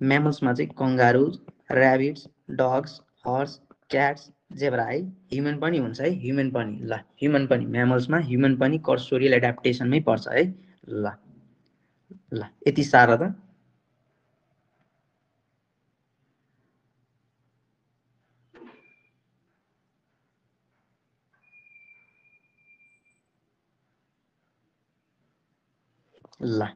S1: म्यामल्समा चाहिँ kangaroos, ऱ्याबिट्स, dogs, horse, cats, zebra है। ह्युमन पनि हुन्छ है, ह्युमन पनि। ल ह्युमन पनि, म्यामल्समा ह्युमन पनि कर्सोरियल एडाप्टेसनमै पर्छ है। ल ल यति साह्रो त। ल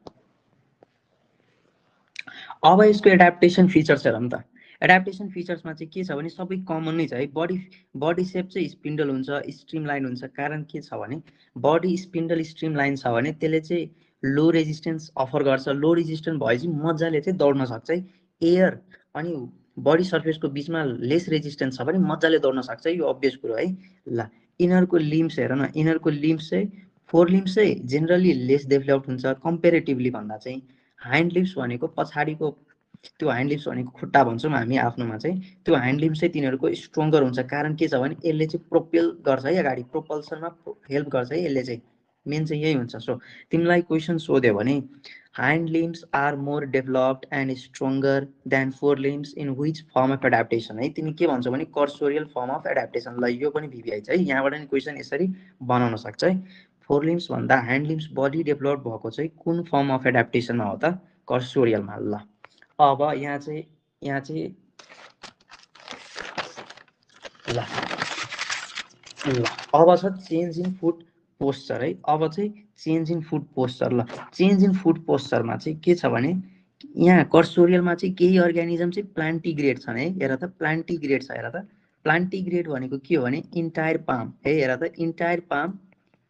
S1: अब यसको एडाप्टेसन फिचर्स हेरौँ त। एडाप्टेसन फिचर्समा चाहिँ के छ भने सबै कमन नै छ है। बडी सेप चाहिँ स्पिन्डल हुन्छ, स्ट्रिम लाइन हुन्छ। कारण के छ भने बडी स्पिन्डल स्ट्रिम लाइन छ भने त्यसले चाहिँ लो रेजिस्टेन्स अफर गर्छ। लो रेजिस्टेन्स भएपछि मजाले चाहिँ दौड्न सक्छ है। एयर अनि बडी सर्फेसको बिचमा लेस रेजिस्टेन्स छ भने मजाले दौड्न सक्छ, यो अभियस कुरो है। ल यिनीहरूको लिम्स हेर न, यिनीहरूको लिम्स चाहिँ फोर लिम्स चाहिँ जेनरली लेस डेभलप्ड हुन्छ कम्पेरेटिभली भन्दा चाहिँ। हाइन्ड लिम्स भनेको पछाडिको त्यो हाइन्ड लिम्स भनेको खुट्टा भन्छौँ हामी आफ्नोमा चाहिँ, त्यो हाइन्ड लिम्स चाहिँ तिनीहरूको स्ट्रङ्गर हुन्छ। कारण के छ भने यसले चाहिँ प्रोपेल गर्छ है, अगाडि प्रोपल्सनमा हेल्प गर्छ है यसले चाहिँ। मेन चाहिँ यही हुन्छ। सो तिमीलाई क्वेसन सोध्यो भने hind limbs are more developed and stronger than fore limbs in which form of adaptation है। तिमी के भन्छौ भने कर्सोरियल फर्म अफ एडाप्टेसन। ल यो पनि भिभिआई छ है, यहाँबाट नि क्वेसन यसरी बनाउन सक्छ है। फोर लिम्स भन्दा ह्यान्ड लिम्स बडी डेभलप भएको चाहिँ कुन फर्म अफ एडाप्टेसनमा हो त? कर्सोरियलमा। ल अब यहाँ चाहिँ ल ल अब छ चेन्ज इन फुड पोस्चर है। अब चाहिँ चेन्ज इन फुड पोस्चर। ल चेन्ज इन फुड पोस्चरमा चाहिँ के छ भने यहाँ कर्सोरियलमा चाहिँ केही अर्ग्यानिजम चाहिँ प्लान्टिग्रेड छन् है। हेर त प्लान्टिग्रेड छ, हेर त। प्लान्टिग्रेड भनेको के हो भने इन्टायर पाम है। हेर त entire palm,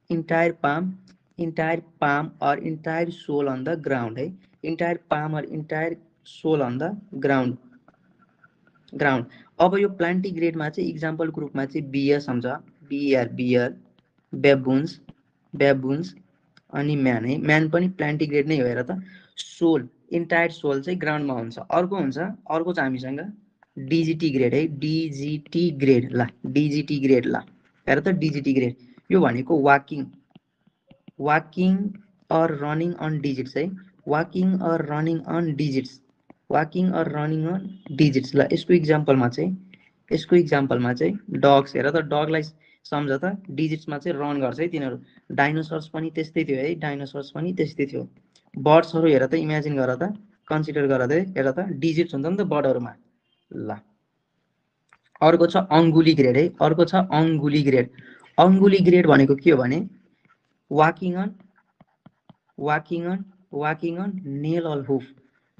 S1: entire palm, entire palm और entire sole on the ground है। इन्टायर पाम और entire sole on the ground. अब यो प्लान्टिग्रेडमा चाहिँ इक्जाम्पलको रूपमा चाहिँ बियर सम्झ, बियर, बेबुन्स अनि म्यान है। म्यान पनि प्लान्टिग्रेड नै हो। हेर त सोल, इन्टायर सोल चाहिँ ग्राउन्डमा हुन्छ। अर्को छ हामीसँग डिजिटी ग्रेड है, डिजिटी ग्रेड। ल डिजिटी ग्रेड। ल हेर त डिजिटी ग्रेड, यो भनेको walking or running on digits है। Walking or running on digits, walking or running on digits. ल यसको इक्जाम्पलमा चाहिँ डग्स। हेर त डगलाई सम्झ त, डिजिट्समा चाहिँ रन गर्छ है तिनीहरू। डाइनोसर्स पनि त्यस्तै थियो है, डाइनोसर्स पनि त्यस्तै थियो। बर्ड्सहरू हेर त, इमेजिन गर त, कन्सिडर गर त, हेर त डिजिट्स हुन्छ नि त बर्डहरूमा। ल अर्को छ अङ्गुली ग्रेड है। अर्को छ अङ्गुली ग्रेड। अङ्गुली ग्रेड भनेको के हो भने walking on nail or hoof.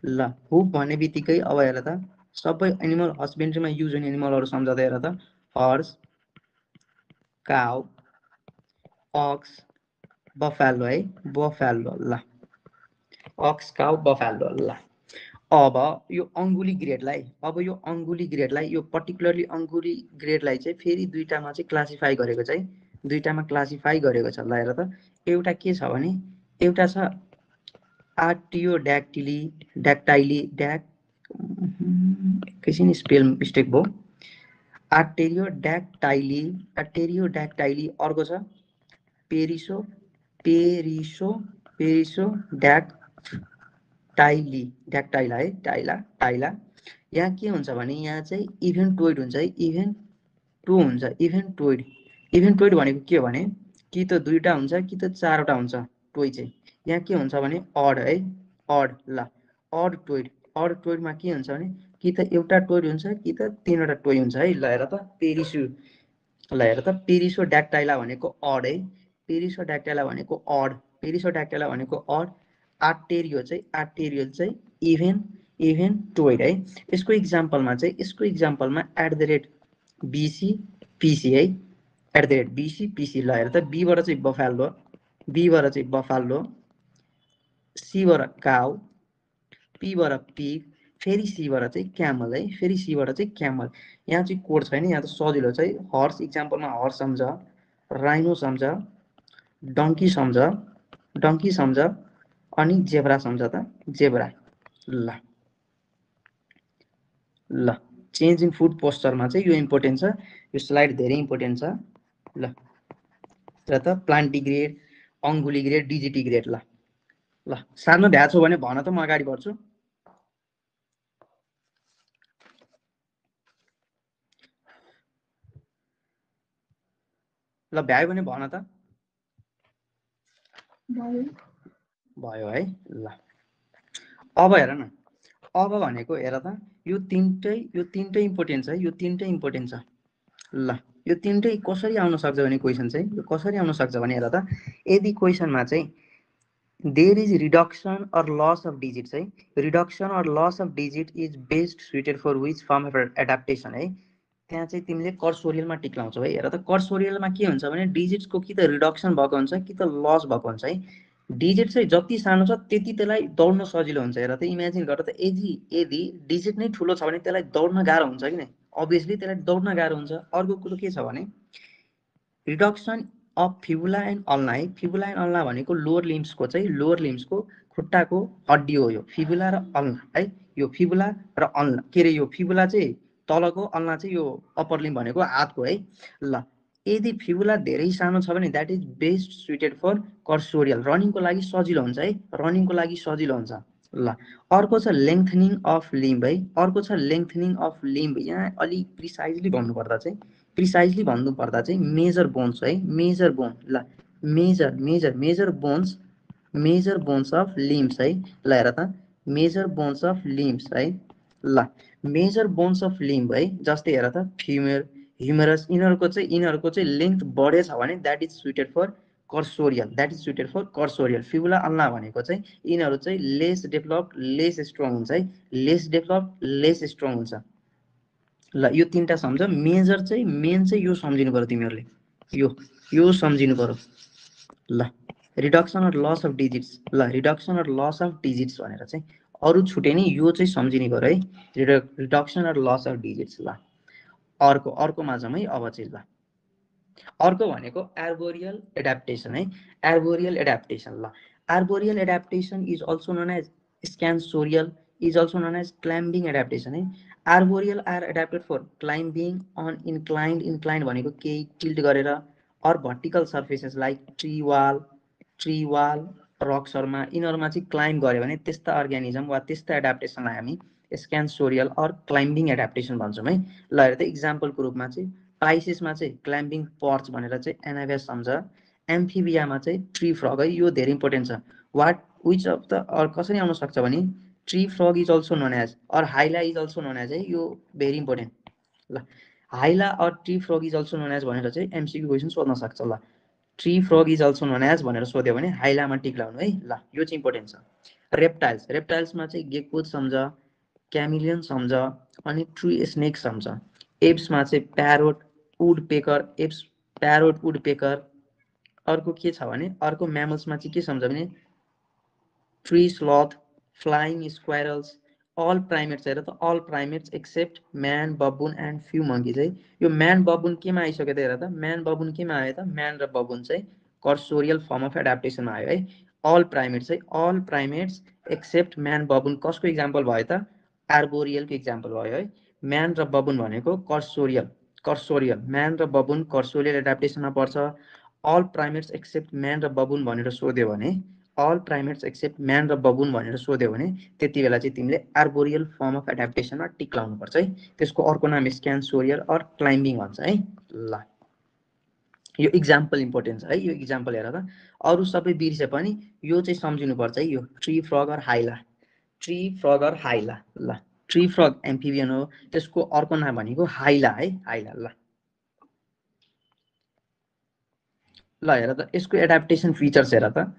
S1: ल हुफ भन्ने बित्तिकै अब हेर त सबै एनिमल हस्बेन्ड्रीमा युज हुने एनिमलहरू सम्झ त। हेर त हर्स, काउ, अक्स, बफालो है, बफालो। ल अक्स, काउ, बफालो। ल अब यो अङ्गुली ग्रेडलाई यो पर्टिकुलरली अङ्गुली ग्रेडलाई चाहिँ फेरि दुईटामा चाहिँ क्लासिफाई गरेको चाहिँ दुईटामा क्लासिफाई गरेको छ। ल हेर त, एउटा के छ भने एउटा छ आर्टियोड्याक्टिली ड्याक्टाइली एकैछिन स्पेल मिस्टेक भयो, आर्टेरियोड्याक्टाइली, अर्को छ पेरिसो ड्याक्टाइला है, टाइला। यहाँ के हुन्छ भने यहाँ चाहिँ इभेन्टोइड हुन्छ है, इभेन्टोइड भनेको के हो भने कि त दुईटा हुन्छ कि त चारवटा हुन्छ टोइ चाहिँ। यहाँ के हुन्छ भने अड है, अड। ल अड टोइडमा के हुन्छ भने कि त एउटा टोइड हुन्छ कि त तीनवटा टोइ हुन्छ है। ल हेर त पेरिसो ड्याक्टाइला भनेको अड है, पेरिसो ड्याक्टाइला भनेको अड। आर्टेरियल चाहिँ इभेन्टोइड है। यसको इक्जाम्पलमा @BC है, @BC। ल हेर त, बीबाट चाहिँ बफालो, सीबाट काउ, पीबाट पिग, फेरि सीबाट चाहिँ क्यामल है, यहाँ चाहिँ कोड छैन, यहाँ त सजिलो चाहिँ हर्स, इक्जाम्पलमा हर्स सम्झ, राइनो सम्झ, डङ्की सम्झ, अनि जेब्रा सम्झ त, जेब्रा। ल चेन्ज इन फुड पोस्चरमा चाहिँ यो इम्पोर्टेन्ट छ, यो स्लाइड धेरै इम्पोर्टेन्ट छ। ल र त प्लान्टिग्रेड, अङ्गुलिग्रेड, डिजिटिग्रेड। ल सार्न भ्याएको छ भने भन त, म अगाडि बढ्छु। ल भ्यायो भने भन त। भयो है। ल अब हेर न, अब भनेको हेर त, यो तिनटै इम्पोर्टेन्ट छ, ल यो तिनटै कसरी आउन सक्छ भने क्वेसन चाहिँ यो कसरी आउन सक्छ भने हेर त, यदि क्वेसनमा चाहिँ there is reduction or loss of digit है, reduction or loss of digit is best suited for which form of adaptation है, त्यहाँ चाहिँ तिमीले कर्सोरियलमा टिक लाउँछौ है। हेर त कर्सोरियलमा के हुन्छ भने डिजिट्सको कि त रिडक्सन भएको हुन्छ कि त लस भएको हुन्छ है। डिजिट चाहिँ जति सानो छ त्यति त्यसलाई दौड्न सजिलो हुन्छ। हेर त इमेजिन गर त, यदि डिजिट नै ठुलो छ भने त्यसलाई दौड्न गाह्रो हुन्छ कि नै, अभियसली त्यसलाई दौड्न गाह्रो हुन्छ। अर्को कुरो के छ भने reduction of fibula and ulna है, फिबुला एन्ड अल्ना भनेको लोवर लिम्सको खुट्टाको हड्डी हो यो फिबुला र अल्ना है। यो फिबुला र अल्ना के अरे, यो फिबुला चाहिँ तलको, अल्ना चाहिँ यो अप्पर लिम्ब भनेको हातको है। ल यदि फिबुला धेरै सानो छ भने that is best suited for cursorial, रनिङको लागि सजिलो हुन्छ है, ल अर्को छ लेङ्थनिङ अफ लिम्ब है, यहाँ अलिक प्रिसाइजली भन्नुपर्दा चाहिँ मेजर बोन्स है, ल मेजर बोन्स अफ लिम्स है। ल हेर त मेजर बोन्स अफ लिम्स है, ल मेजर बोन्स अफ लिम्ब है, जस्तै हेर त फ्युमर, ह्युमरस, यिनीहरूको चाहिँ लेन्थ बढेछ भने that is suited for cursorial, fibula ulna भनेको चाहिँ यिनीहरू चाहिँ लेस डेभलप्ड लेस स्ट्रङ हुन्छ है, ल यो तिनवटा सम्झ। मेन चाहिँ यो सम्झिनु पर्यो तिमीहरूले, यो सम्झिनु पर्यो। ल reduction or loss of digits, भनेर चाहिँ अरू छुटे नि, यो चाहिँ सम्झिनु पर्यो है, reduction or loss of digits. ल अर्कोमा जाउँ है अब चाहिँ। ल अर्को भनेको आर्बोरियल एडाप्टेसन है, ल arboreal adaptation is also known as scansorial, is also known as climbing adaptation है। Arboreal are adapted for climbing on inclined भनेको केही टिल्ट गरेर, or vertical surfaces like tree wall रक्सहरूमा, यिनीहरूमा चाहिँ क्लाइम्ब गऱ्यो भने त्यस्ता अर्ग्यानिजम वा त्यस्ता एडाप्टेसनलाई हामी स्क्यान्सोरियल अर क्लाइम्बिङ एडाप्टेसन भन्छौँ है। ल हेर त इक्जाम्पलको रूपमा चाहिँ पाइसेसमा चाहिँ क्लाइम्बिङ पर्च भनेर चाहिँ एनाबेस सम्झ, एम्फिबियामा चाहिँ ट्री फ्रग है, यो धेरै इम्पोर्टेन्ट छ। विच अफ द कसरी आउन सक्छ भने tree frog is also known as, or hyla is also known as है, यो भेरी इम्पोर्टेन्ट। ल hyla or tree frog is also known as भनेर चाहिँ एमसिक्यू क्वेसन सोध्न सक्छ। ल tree frog is also known as भनेर सोध्यो भने हाइलामा टिक लाउनु है। ल यो चाहिँ इम्पोर्टेन्ट छ। रेप्टाइल्समा चाहिँ गेकपोज सम्झ, क्यामिलियन सम्झ, अनि ट्री स्नेक सम्झ। एप्समा चाहिँ प्यारोट वुडपेकर। अर्को के छ भने अर्को म्यामल्समा चाहिँ के सम्झ भने tree sloth, flying squirrels, all primates हेर त all primates except man baboon and few monkey चाहिँ यो म्यान बबुन केमा आइसक्यो त हेर त म्यान बबुन केमा आयो त म्यान र बबुन चाहिँ कर्सोरियल फर्म अफ एडाप्टेसनमा आयो है अल प्राइमेट्स एक्सेप्ट म्यान बबुन कसको इक्जाम्पल भयो त आर्बोरियलको इक्जाम्पल भयो है म्यान र बबुन भनेको कर्सोरियल म्यान र बबुन कर्सोरियल एडाप्टेसनमा पर्छ अल प्राइमेट्स एक्सेप्ट म्यान र बबुन भनेर सोध्यो भने अल प्राइमेट्स एक्सेप्ट म्यान र बबुन भनेर सोध्यो भने त्यति बेला चाहिँ तिमीले आर्बोरियल फर्म अफ एडाप्टेसनमा टिक लाउनुपर्छ है त्यसको अर्को नाम स्क्यान्सोरियल अर क्लाइम्बिङ भन्छ है ल यो इक्जाम्पल इम्पोर्टेन्ट छ है यो इक्जाम्पल हेर त अरू सबै बिर्से पनि यो चाहिँ सम्झिनुपर्छ है यो ट्री फ्रग अर हाइला ल ट्री फ्रग एम्फिबियन हो त्यसको अर्को नाम भनेको हाइला है हाइला ल हेर त यसको एडाप्टेसन फिचर्स हेर त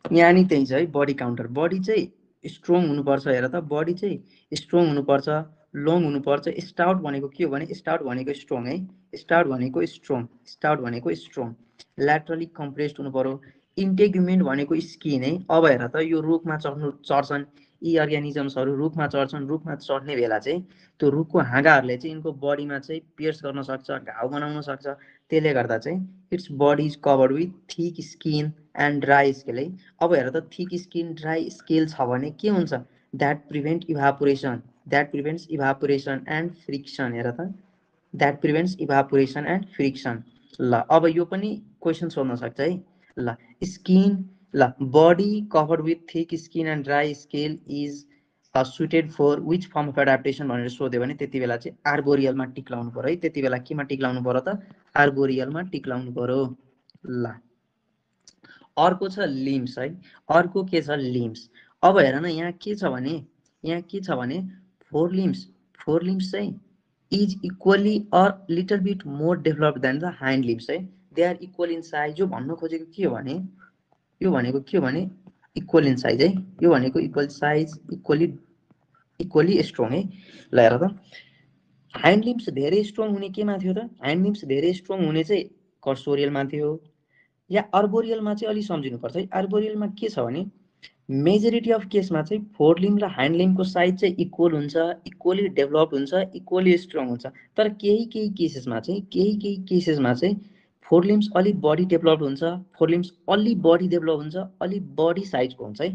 S1: यहाँ नि त्यही छ है बडी काउन्टर बडी चाहिँ स्ट्रङ हुनुपर्छ हेर त बडी चाहिँ स्ट्रङ हुनुपर्छ लङ हुनुपर्छ स्टाउट भनेको के हो भने स्टाउट भनेको स्ट्रङ है स्टाउट भनेको स्ट्रङ ल्याटरली कम्प्रेस्ड हुनु पर्यो इन्टेग्युमेन्ट भनेको स्किन है अब हेर त यो रुखमा चढ्छन् यी अर्ग्यानिजम्सहरू रुखमा चढ्ने बेला चाहिँ त्यो रुखको हाँगाहरूले चाहिँ यिनको बडीमा चाहिँ पियर्स गर्न सक्छ घाउ बनाउन सक्छ त्यसले गर्दा चाहिँ its body is covered with thick skin and dry scale है अब हेर त थिक स्किन ड्राई स्केल छ भने के हुन्छ that prevents evaporation and friction हेर त that prevents evaporation and friction ल अब यो पनि क्वेसन सोध्न सक्छ है ल स्किन ल body covered with thick skin and dry scale is suited for which form of adaptation भनेर सोध्यो भने त्यति बेला चाहिँ आर्बोरियलमा टिक लाउनु पर्यो है त्यति बेला केमा टिक लाउनु पर्यो त आर्बोरियलमा टिक लाउनु पर्यो ल अर्को छ लिम्स है अर्को के छ लिम्स अब हेर न यहाँ के छ भने फोर लिम्स चाहिँ is equally or little bit more developed than the hind limbs है they are equal in size यो भन्न खोजेको के हो भने यो भनेको के हो भने इक्वल इन साइज है यो भनेको इक्वल साइज इक्वली स्ट्रङ है ल हेर त हाइन्ड लिम्स धेरै स्ट्रङ हुने केमा थियो त हाइन्ड लिम्स धेरै स्ट्रङ हुने चाहिँ कर्सोरियलमा थियो या अर्बोरियलमा चाहिँ अलि सम्झिनुपर्छ है अर्बोरियलमा के छ भने मेजोरिटी अफ केसमा चाहिँ फोर लिम्ब र हाइन्ड लिम्बको साइज चाहिँ इक्वल हुन्छ इक्वली डेभलप्ड हुन्छ इक्वली स्ट्रङ हुन्छ तर केही केसेसमा चाहिँ फोर लिम्स अलिक बढी डेभलप्ड हुन्छ अलिक बढी साइजको हुन्छ है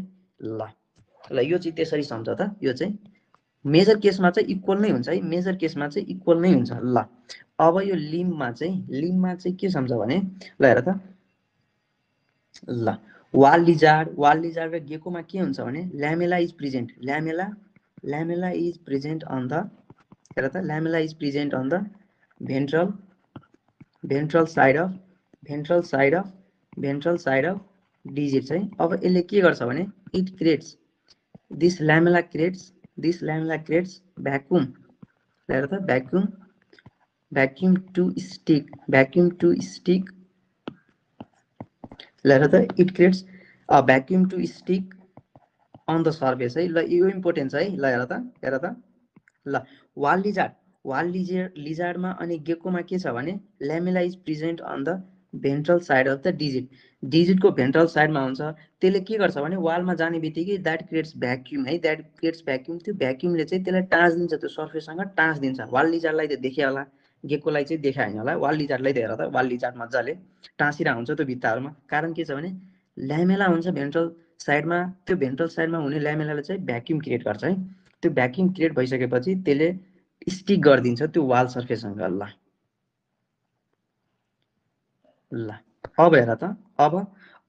S1: ल यो चाहिँ त्यसरी सम्झ त यो चाहिँ मेजर केसमा चाहिँ इक्वल नै हुन्छ है ल अब यो लिम्बमा चाहिँ के सम्झ भने ल हेर त ल वाल लिजार्ड र गेकोमा के हुन्छ भने lamella is present on the हेर त lamella is present on the ventral side of digit चाहिँ अब यसले के गर्छ भने it creates this lamella creates vacuum हेर त भ्याक्युम टु स्टिक हेर त it creates a vacuum to stick on the surface है ल यो इम्पोर्टेन्ट छ है ल हेर त ल वाल लिजार्डमा अनि गेकोमा के छ भने lamella is present on the ventral side of the डिजिटको भेन्ट्रल साइडमा हुन्छ त्यसले के गर्छ भने वालमा जाने बित्तिकै द्याट क्रिएट्स भ्याक्युम त्यो भ्याक्युमले चाहिँ त्यसलाई टाँसिदिन्छ त्यो सर्फेससँग टाँसिदिन्छ वाल लिजार्डलाई त देखे होला गेकोलाई चाहिँ देखाएन होला वाल लिजार्डलाई त हेर त वाल लिजार्ड मजाले टाँसिरहेको हुन्छ त्यो भित्ताहरूमा कारण के छ भने ल्यामेला हुन्छ भेन्ट्रल साइडमा त्यो भेन्ट्रल साइडमा हुने ल्यामेलाले चाहिँ भ्याक्युम क्रिएट गर्छ है त्यो भ्याक्युम क्रिएट भइसकेपछि त्यसले स्टिक गरिदिन्छ त्यो वाल सर्फेससँग ल अब हेर त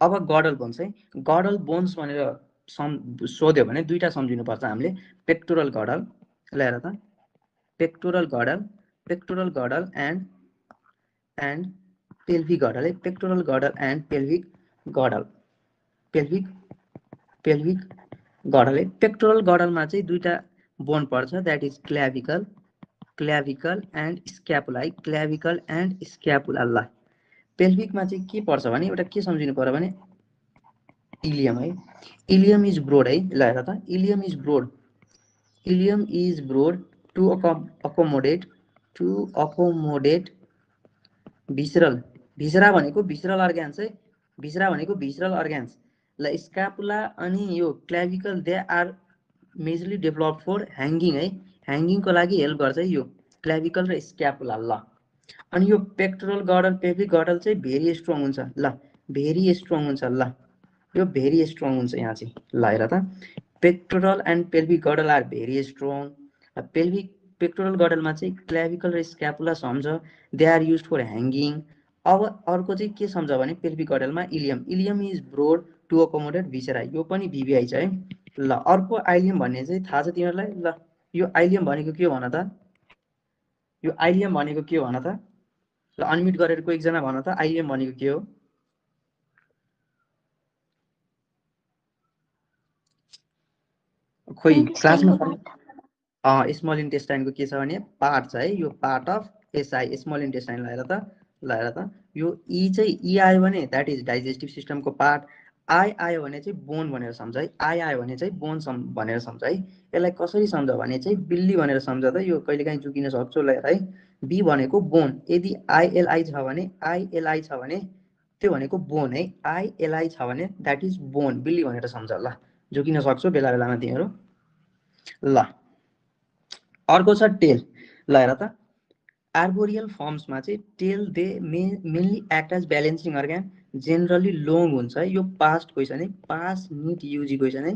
S1: अब गडल बोन्स है गडल बोन्स भनेर सोध्यो भने दुईटा सम्झिनुपर्छ हामीले पेक्टोरल गडल ल हेर त पेक्टोरल गडल एन्ड पेल्भिक गडल है पेक्टोरल गडल एन्ड पेल्भिक गडल है पेक्टोरल गडलमा चाहिँ दुईटा बोन पर्छ द्याट इज क्ल्याभिकल एन्ड स्क्यापुला है क्ल्याभिकल एन्ड स्क्यापुला ल पेल्भिकमा चाहिँ के पर्छ भने एउटा के सम्झिनु पर्यो भने इलियम है इलियम इज ब्रोड है ल हेर त ilium is broad to accommodate viscera भनेको भिसरल अर्ग्यान्स ल स्क्यापुला अनि यो clavicle they are majorly develop for hanging है, ह्याङ्गिङको लागि हेल्प गर्छ यो क्ल्याभिकल र स्क्यापुला। ल अनि यो पेक्टोरल गर्डल पेल्भिक गर्डल चाहिँ भेरी स्ट्रङ हुन्छ। ल भेरी स्ट्रङ हुन्छ। ल यो भेरी स्ट्रङ हुन्छ यहाँ चाहिँ। ल हेर त pectoral and pelvic girdle are very strong. Pectoral गर्डलमा चाहिँ क्ल्याभिकल र स्क्यापुला सम्झ, they are use for hanging. अब अर्को चाहिँ के सम्झ भने पेल्भिक गर्डलमा ilium, ilium is broad to accommodate viscera, यो पनि भिभिआई छ है। ल अर्को आइलियम भन्ने चाहिँ थाहा छ तिमीहरूलाई? ल यो आइलियम भनेको के हो भन त? यो आइलियम भनेको के हो भन त? ल अनम्युट गरेर को एकजना भन त आइलियम भनेको के हो? खोइ क्लासमा स्मल इन्टेस्टाइनको के छ भने पार्ट छ है, यो part of SI small intestine. लगाएर त ल हेर त यो ई चाहिँ ई आयो भने द्याट इज डाइजेस्टिभ सिस्टमको पार्ट, आई आयो भने चाहिँ बोन भनेर सम्झ है, आई आयो भने चाहिँ बोन भनेर सम्झ है। यसलाई कसरी सम्झ भने चाहिँ बिल्ली भनेर सम्झ त, यो कहिलेकाहीँ चुकिन सक्छौ ल है। बी भनेको बोन, यदि आइएलआई छ भने आइएलआई छ भने त्यो भनेको बोन है, आइएलआई छ भने द्याट इज बोन, बिल्ली भनेर सम्झ। ल जोकिन सक्छौ बेला बेलामा तिमीहरू। ल अर्को छ टेल। ल हेर त आर्बोरियल फर्म्समा चाहिँ tail they mainly act as balancing organ, generally long हुन्छ है। यो पास्ट क्वेसन है, पास निट युजी क्वेसन है।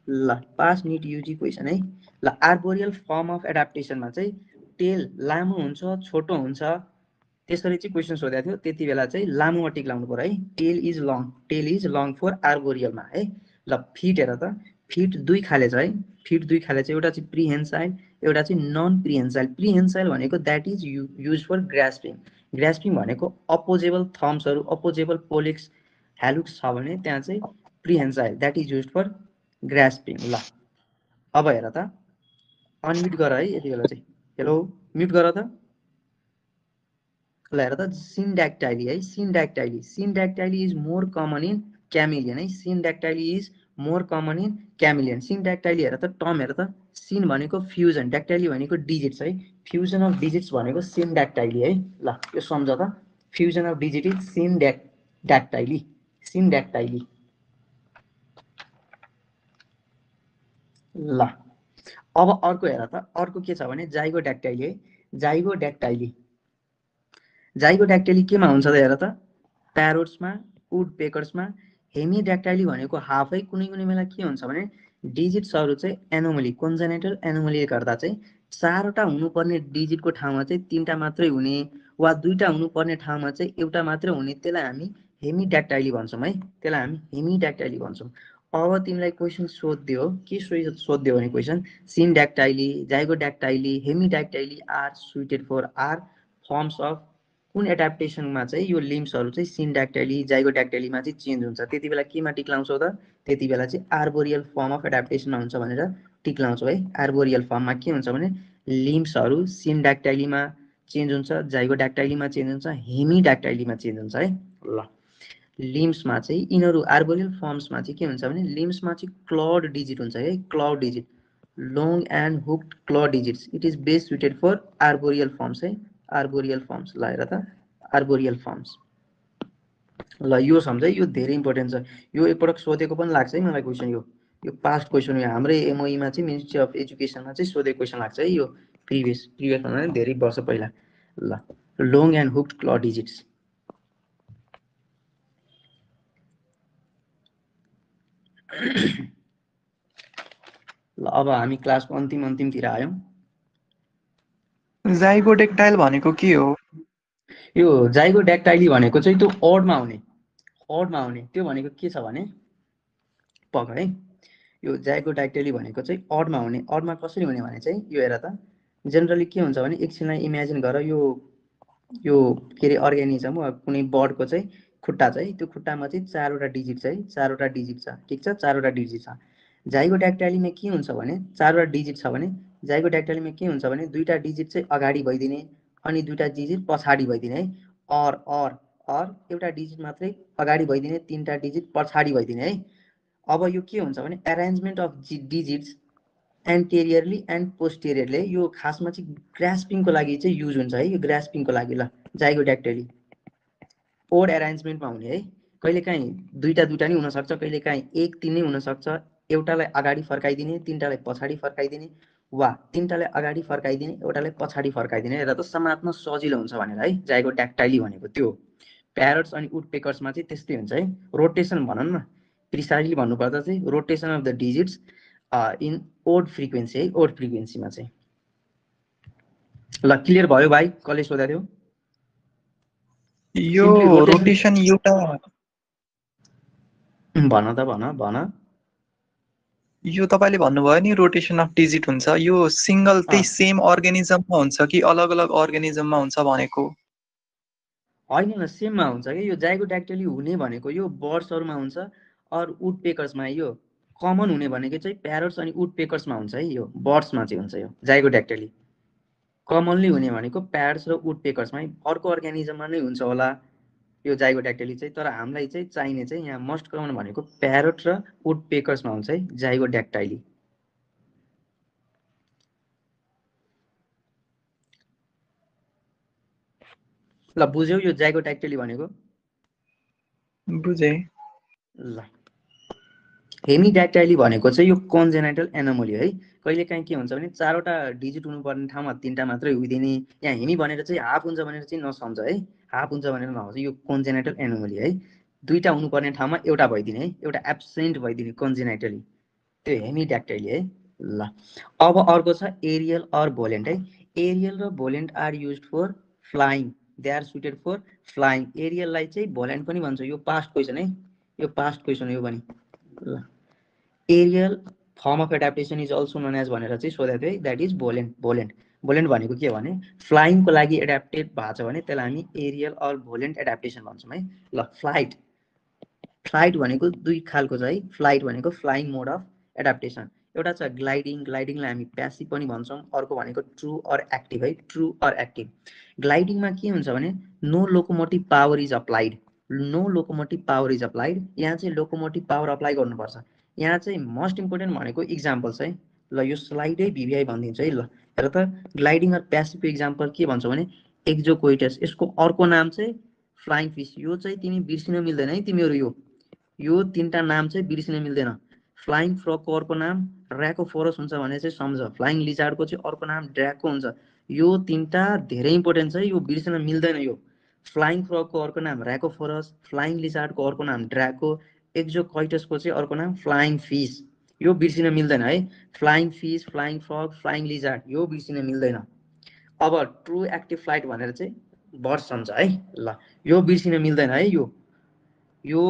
S1: ल पास निट युजी क्वेसन है। ल आर्बोरियल फर्म अफ एडाप्टेसनमा चाहिँ टेल लामो हुन्छ छोटो हुन्छ त्यसरी चाहिँ क्वेसन सोधेको थियो, त्यति बेला चाहिँ लामोमा टिक लाउनु पर्यो है। टेल इज लङ फर आर्बोरियलमा है। ल फिट हेर त फिट दुई खाले छ है, फिट दुई खाले छ, एउटा चाहिँ प्रिहेन्साइल एउटा चाहिँ नन प्रिहेन्साइल। प्रिहेन्साइल भनेको that is use for grasping, grasping भनेको अपोजेबल थम्सहरू अपोजेबल पोलिक्स हेलुक्स छ भने त्यहाँ चाहिँ prehensile that is use for grasping. ल अब हेर त अनम्युट गर है यति बेला चाहिँ, हेलो म्युट गर त। ल हेर त सिन्ड्याक्टाइली है, सिन्ड्याक्टाइली इज मोर कमन इन क्यामिलियन है, सिन्ड्याक्टाइली इज मोर कमन इन क्यामिलियन। सिन्ड्याक्टाइली हेर त टर्म हेर त, सिन भनेको फ्युजन, ड्याक्टाइली भनेको डिजिट्स है, फ्युजन अफ डिजिट्स भनेको सिन्ड्याक्टाइली है। ल यो सम्झ त फ्युजन अफ डिजिट इज सिन्ड्याक्टाइली, सिन्ड्याक्टाइली। ल अब अर्को हेर त अर्को के छ भने जाइगोड्याक्टाइली है, जाइगोड्याक्टाइली। जाइगोड्याक्टाइली केमा हुन्छ त हेर त प्यारोट्समा वुड पेकर्समा। हेमिड्याक्टाइली भनेको हाफ है, कुनै कुनै बेला के हुन्छ भने डिजिट्सहरू चाहिँ एनोमली कन्जेनिटल एनोमलीले गर्दा चाहिँ चारवटा हुनुपर्ने डिजिटको ठाउँमा चाहिँ तिनवटा मात्रै हुने वा दुईवटा हुनुपर्ने ठाउँमा चाहिँ एउटा मात्रै हुने, त्यसलाई हामी हेमिड्याक्टाइली भन्छौँ है, त्यसलाई हामी हेमिड्याक्टाइली भन्छौँ। अब तिमीलाई क्वेसन सोधिदियो के सोधिदियो भने question syndactyly zygodactyly hemidactyly are suited for are forms of कुन एडाप्टेसनमा चाहिँ यो लिम्सहरू चाहिँ सिन्ड्याक्टाइली जाइगोड्याक्टाइलीमा चाहिँ चेन्ज हुन्छ, त्यति बेला केमा टिक लाउँछौ त? त्यति बेला चाहिँ आर्बोरियल फर्म अफ एडाप्टेसनमा हुन्छ भनेर टिक लाउँछौ है। आर्बोरियल फर्ममा के हुन्छ भने लिम्सहरू सिन्ड्याक्टाइलीमा चेन्ज हुन्छ, जाइगोड्याक्टाइलीमा चेन्ज हुन्छ, हेमिड्याक्टाइलीमा चेन्ज हुन्छ है। ल लिम्समा चाहिँ यिनीहरू आर्बोरियल फर्म्समा चाहिँ के हुन्छ भने लिम्समा चाहिँ क्लड डिजिट हुन्छ है, क्लड digit long and hooked claw digits, it is best suited for arboreal forms है, arboreal forms। ल हेर त arboreal forms। ल यो सम्झ है, यो धेरै इम्पोर्टेन्ट छ, यो एकपटक सोधेको पनि लाग्छ है मलाई क्वेसन, यो पास्ट क्वेसन हो। हाम्रै एमओईमा चाहिँ मिनिस्ट्री अफ एजुकेसनमा चाहिँ सोधेको क्वेसन लाग्छ है यो, प्रिभियस भन्दा धेरै वर्ष पहिला। ल लोङ एन्ड हुक्ड क्लॉ डिजिट्स। ल अब हामी क्लासको अन्तिमतिर आयौँ।
S2: जाइगोडेक्टाइल भनेको के हो?
S1: यो जाइगोड्याक्टाइली भनेको चाहिँ त्यो अडमा हुने त्यो भनेको के छ भने पक है, यो जाइगोड्याक्टाइली भनेको चाहिँ अडमा हुने, अडमा कसरी हुने भने चाहिँ यो हेर त जेनरली के हुन्छ भने एकछिनलाई इमेजिन गर यो के अरे अर्ग्यानिजम वा कुनै बर्डको चाहिँ खुट्टा छ है, त्यो खुट्टामा चाहिँ चारवटा डिजिट छ है, चारवटा डिजिट छ, ठिक छ, चारवटा डिजिट छ। जाइगोड्याक्टाइलीमा के हुन्छ भने चारवटा डिजिट छ भने जाइगोड्याक्टाइलीमा के हुन्छ भने दुईवटा डिजिट चाहिँ अगाडि भइदिने अनि दुईवटा डिजिट पछाडि भइदिने है, अर एउटा डिजिट मात्रै अगाडि भइदिने तिनवटा डिजिट पछाडि भइदिने है। अब यो के हुन्छ भने एरेन्जमेन्ट अफ डिजिट्स एन्टेरियरली एन्ड पोस्टेरियरले यो खासमा चाहिँ ग्रास्पिङको लागि चाहिँ युज हुन्छ है, यो ग्रास्पिङको लागि। ल जाइगोड्याक्टाइली ओड एरेन्जमेन्टमा हुने है, कहिलेकाहीँ दुईवटा नि हुनसक्छ, कहिलेकाहीँ एक तिन नै हुनसक्छ, एउटालाई अगाडि फर्काइदिने, तीनटालाई पछाडि फर्काइदिने, वा तीनटालाई अगाडि फर्काइदिने, एउटालाई पछाडि फर्काइदिने। हेर्दा त समात्न सजिलो हुन्छ भनेर है जाइगोड्याक्टाइली भनेको त्यो। प्यारट्स अनि वुडपेकर्समा चाहिँ त्यस्तै हुन्छ है। रोटेसन भनौँ न, प्रिसाइजली भन्नुपर्दा चाहिँ rotation of the digits in odd frequency है, ओड फ्रिक्वेन्सीमा चाहिँ। ल क्लियर भयो भाइ, कसले सोधा थियो?
S2: यो रोटेसन एउटा
S1: भन त भन।
S2: यो तपाईले भन्नुभयो नि रोटेसन अफ डिजिट हुन्छ, यो सिंगल त्यही सेम अर्गानिजममा हुन्छ कि अलग अलग अर्गानिजममा हुन्छ भनेको?
S1: होइन न, सेममा हुन्छ कि। यो जाइगोड्याक्टाइली हुने भनेको यो बर्ड्सहरूमा हुन्छ, अरू वुडपेकर्समा यो कमन हुने भनेको चाहिँ प्यारट्स अनि वुडपेकर्समा हुन्छ है। यो बर्ड्समा चाहिँ हुन्छ यो जाइगोड्याक्टाइली। कमनली हुने भनेको प्यारट्स र वुडपेकर्समा, अर्को अर्गानिजममा नै हुन्छ होला यो जाइगोड्याक्टाइली चाहिँ। तर हामीलाई चाहिँ चाहिने चाहिँ यहाँ मोस्ट कमन भनेको प्यारट र वुडपेकर्समा हुन्छ है जाइगोड्याक्टाइली। ल बुझ्यौ यो जाइगोड्याक्टाइली भनेको?
S2: बुझे।
S1: ल हेमिड्याक्टाइली भनेको चाहिँ यो कन्जेनाइटल एनोमली है। कहिलेकाहीँ के हुन्छ भने चारवटा डिजिट हुनुपर्ने ठाउँमा तीनटा मात्रै हुइदिने। यहाँ हेमी भनेर चाहिँ हाफ हुन्छ भनेर चाहिँ नसम्झ है, हाफ हुन्छ भनेर नहोस्, यो कन्जेनाइटल एनोमली है। दुईटा हुनुपर्ने ठाउँमा एउटा भइदिने है, एउटा एब्सेन्ट भइदिने कन्जेनाइटली, त्यो हेमिड्याक्टाइली है। ल अब अर्को छ एरियल अर भोलेन्ट है। एरियल र volant are used for flying, they are suited for flying. एरियललाई चाहिँ भोलेन्ट पनि भन्छ, यो पास्ट क्वेसन है, यो पास्ट क्वेसन यो पनि। ल aerial form of adaptation is also known as भनेर चाहिँ सोधेको थियो है, द्याट इज भोलेन्ट। भोलेन्ट भनेको के भने फ्लाइङको लागि एडाप्टेड भएको छ भने त्यसलाई हामी एरियल अर भोलेन्ट एडाप्टेसन भन्छौँ है। ल फ्लाइट भनेको दुई खालको छ है। फ्लाइट भनेको फ्लाइङ मोड अफ एडाप्टेसन, एउटा छ ग्लाइडिङ, ग्लाइडिङलाई हामी प्यासिभ पनि भन्छौँ। अर्को भनेको ट्रु अर एक्टिभ है, ट्रु अर एक्टिभ। ग्लाइडिङमा के हुन्छ भने no locomotive power is applied, no locomotive power is applied. यहाँ चाहिँ लोकोमोटिभ पावर अप्लाई गर्नुपर्छ। यहाँ चाहिँ मोस्ट इम्पोर्टेन्ट भनेको इक्जाम्पल्स है। ल यो स्लाइडै भिभिआई भनिदिन्छ है। ल हेर त ग्लाइडिङ अर प्यासिभको इक्जाम्पल के भन्छ भने एक्जोकोइटस, यसको अर्को नाम चाहिँ फ्लाइङ फिस। यो चाहिँ तिमी बिर्सिन मिल्दैन है तिमीहरू, यो तीनटा नाम चाहिँ बिर्सिन मिल्दैन। फ्लाइङ फ्रगको अर्को नाम ड्र्याकोफोरस हुन्छ भने चाहिँ सम्झ। फ्लाइङ लिजार्डको चाहिँ अर्को नाम ड्र्याको हुन्छ। यो तीनटा धेरै इम्पोर्टेन्ट छ, यो बिर्सिन मिल्दैन। यो फ्लाइङ फ्रगको अर्को नाम ड्र्याकोफोरस, फ्लाइङ लिजार्डको अर्को नाम ड्र्याको, एक्जोकोइटसको चाहिँ अर्को नाम फ्लाइङ फिस। यो बिर्सिन मिल्दैन है। Flying fish, flying frog, flying lizard, यो बिर्सिन मिल्दैन। अब ट्रु एक्टिभ फ्लाइट भनेर चाहिँ बर्ड्स हुन्छ है। ल यो बिर्सिन मिल्दैन है। यो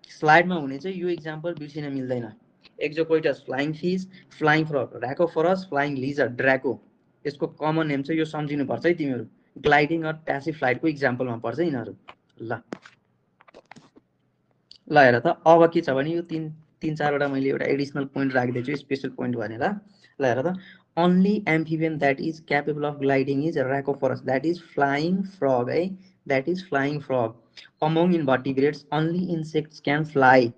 S1: स्लाइडमा हुने चाहिँ यो इक्जाम्पल बिर्सिन मिल्दैन। Exocoetus flying fish, flying frog dracophorus, flying lizard draco. यसको कमन नेम चाहिँ यो सम्झिनुपर्छ है तिमीहरू। ग्लाइडिङ अर प्यासिभ फ्लाइटको इक्जाम्पलमा पर्छ यिनीहरू। ल हेर त अब के छ भने यो तीन चारवटा मैले एउटा एडिसनल पोइन्ट राखिदिएको छु स्पेसल पोइन्ट भनेर। ल हेर त only amphibian that is capable of gliding is Rhacophorus, that is flying frog है, that is flying frog. Among invertebrates only insects can fly.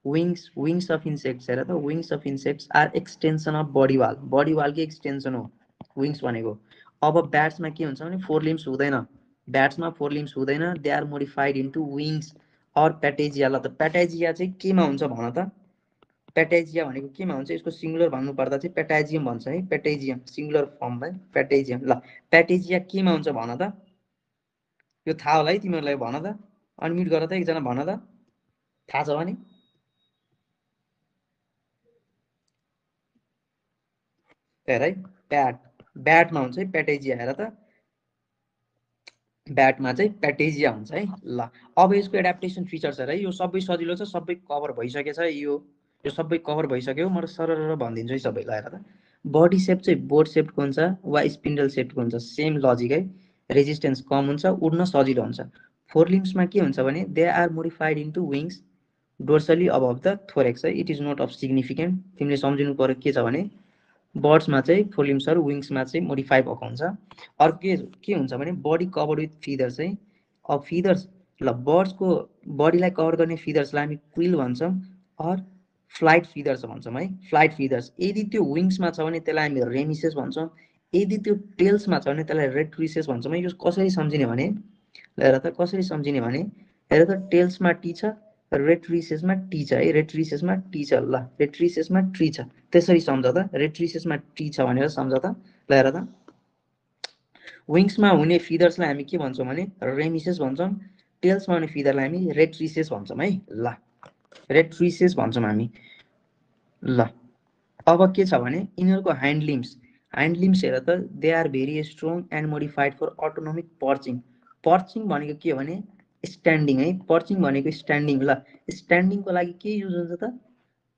S1: Wings of insects हेर त wings of insects are extension of body wall, body wall के extension हो wings भनेको। अब ब्याट्समा के हुन्छ भने फोर लिम्स हुँदैन, ब्याट्समा फोर लिम्स हुँदैन, they are modified into wings or patagia. ल त प्याटेजिया चाहिँ केमा हुन्छ भन त? प्याटेजिया भनेको केमा हुन्छ? यसको सिङ्गुलर भन्नुपर्दा चाहिँ प्याटाजियम भन्छ है, प्याटेजियम सिङ्गुलर फर्मलाई प्याटेजियम। ल प्याटेजिया केमा हुन्छ भन त? यो थाहा होला है तिमीहरूलाई, भन त, अनम्युट गर त एकजना, भन त थाहा छ भने। हेर है ब्याटमा हुन्छ है प्याटेजिया, हेर त ब्याटमा चाहिँ प्याटेजिया हुन्छ है। ल अब यसको एडाप्टेसन फिचर्स हेर है, यो सबै सजिलो छ, सबै कभर भइसकेछ है। यो सबै कभर भइसक्यो, म सरर भनिदिन्छु है सबैलाई। हेर त बडी सेप चाहिँ बोट सेपको हुन्छ वा स्पिन्डल सेपको हुन्छ, सेम लजिक है। रेजिस्टेन्स कम हुन्छ, उड्न सजिलो हुन्छ। फोर लिम्समा के हुन्छ भने they are modified into wings dorsally above the thorax है। It is not of significant, तिमीले सम्झिनु पर्यो के छ भने बर्ड्समा चाहिँ फोर लिम्सहरू, विङ्समा चाहिँ मोडिफाई भएको हुन्छ। अर्को के हुन्छ भने बडी कभर्ड विथ फिदर्स है। अब फिदर्स, ल बर्ड्सको बडीलाई कभर गर्ने फिदर्सलाई हामी क्विल भन्छौँ अर फ्लाइट फिदर्स भन्छौँ है, फ्लाइट फिदर्स। यदि त्यो विङ्समा छ भने त्यसलाई हामी रेमिसेस भन्छौँ, यदि त्यो टेल्समा छ भने त्यसलाई रेट्रिसेस भन्छौँ है। यो कसरी सम्झिने भने हेर त कसरी सम्झिने भने हेर त टेल्समा टी छ, रेट्रिसेसमा टी छ है, रेट्रिसेसमा टी छ। ल रेट्रिसेसमा ट्री छ, त्यसरी सम्झ त, रेट्रिसेसमा टी छ भनेर सम्झ त। ल हेर त, विङ्समा हुने फिदर्सलाई हामी के भन्छौँ भने रेमिसेस भन्छौँ, टेल्समा हुने फिदरलाई हामी रेट्रिसेस भन्छौँ है। ल रेट्रिसेस भन्छौँ हामी। ल अब के छ भने यिनीहरूको ह्यान्ड लिम्स हेर त, they are very strong and modified for autonomic perching. Perching भनेको के हो भने स्ट्यान्डिङ है, पर्चिङ भनेको स्ट्यान्डिङ। ल स्ट्यान्डिङको लागि के युज हुन्छ त,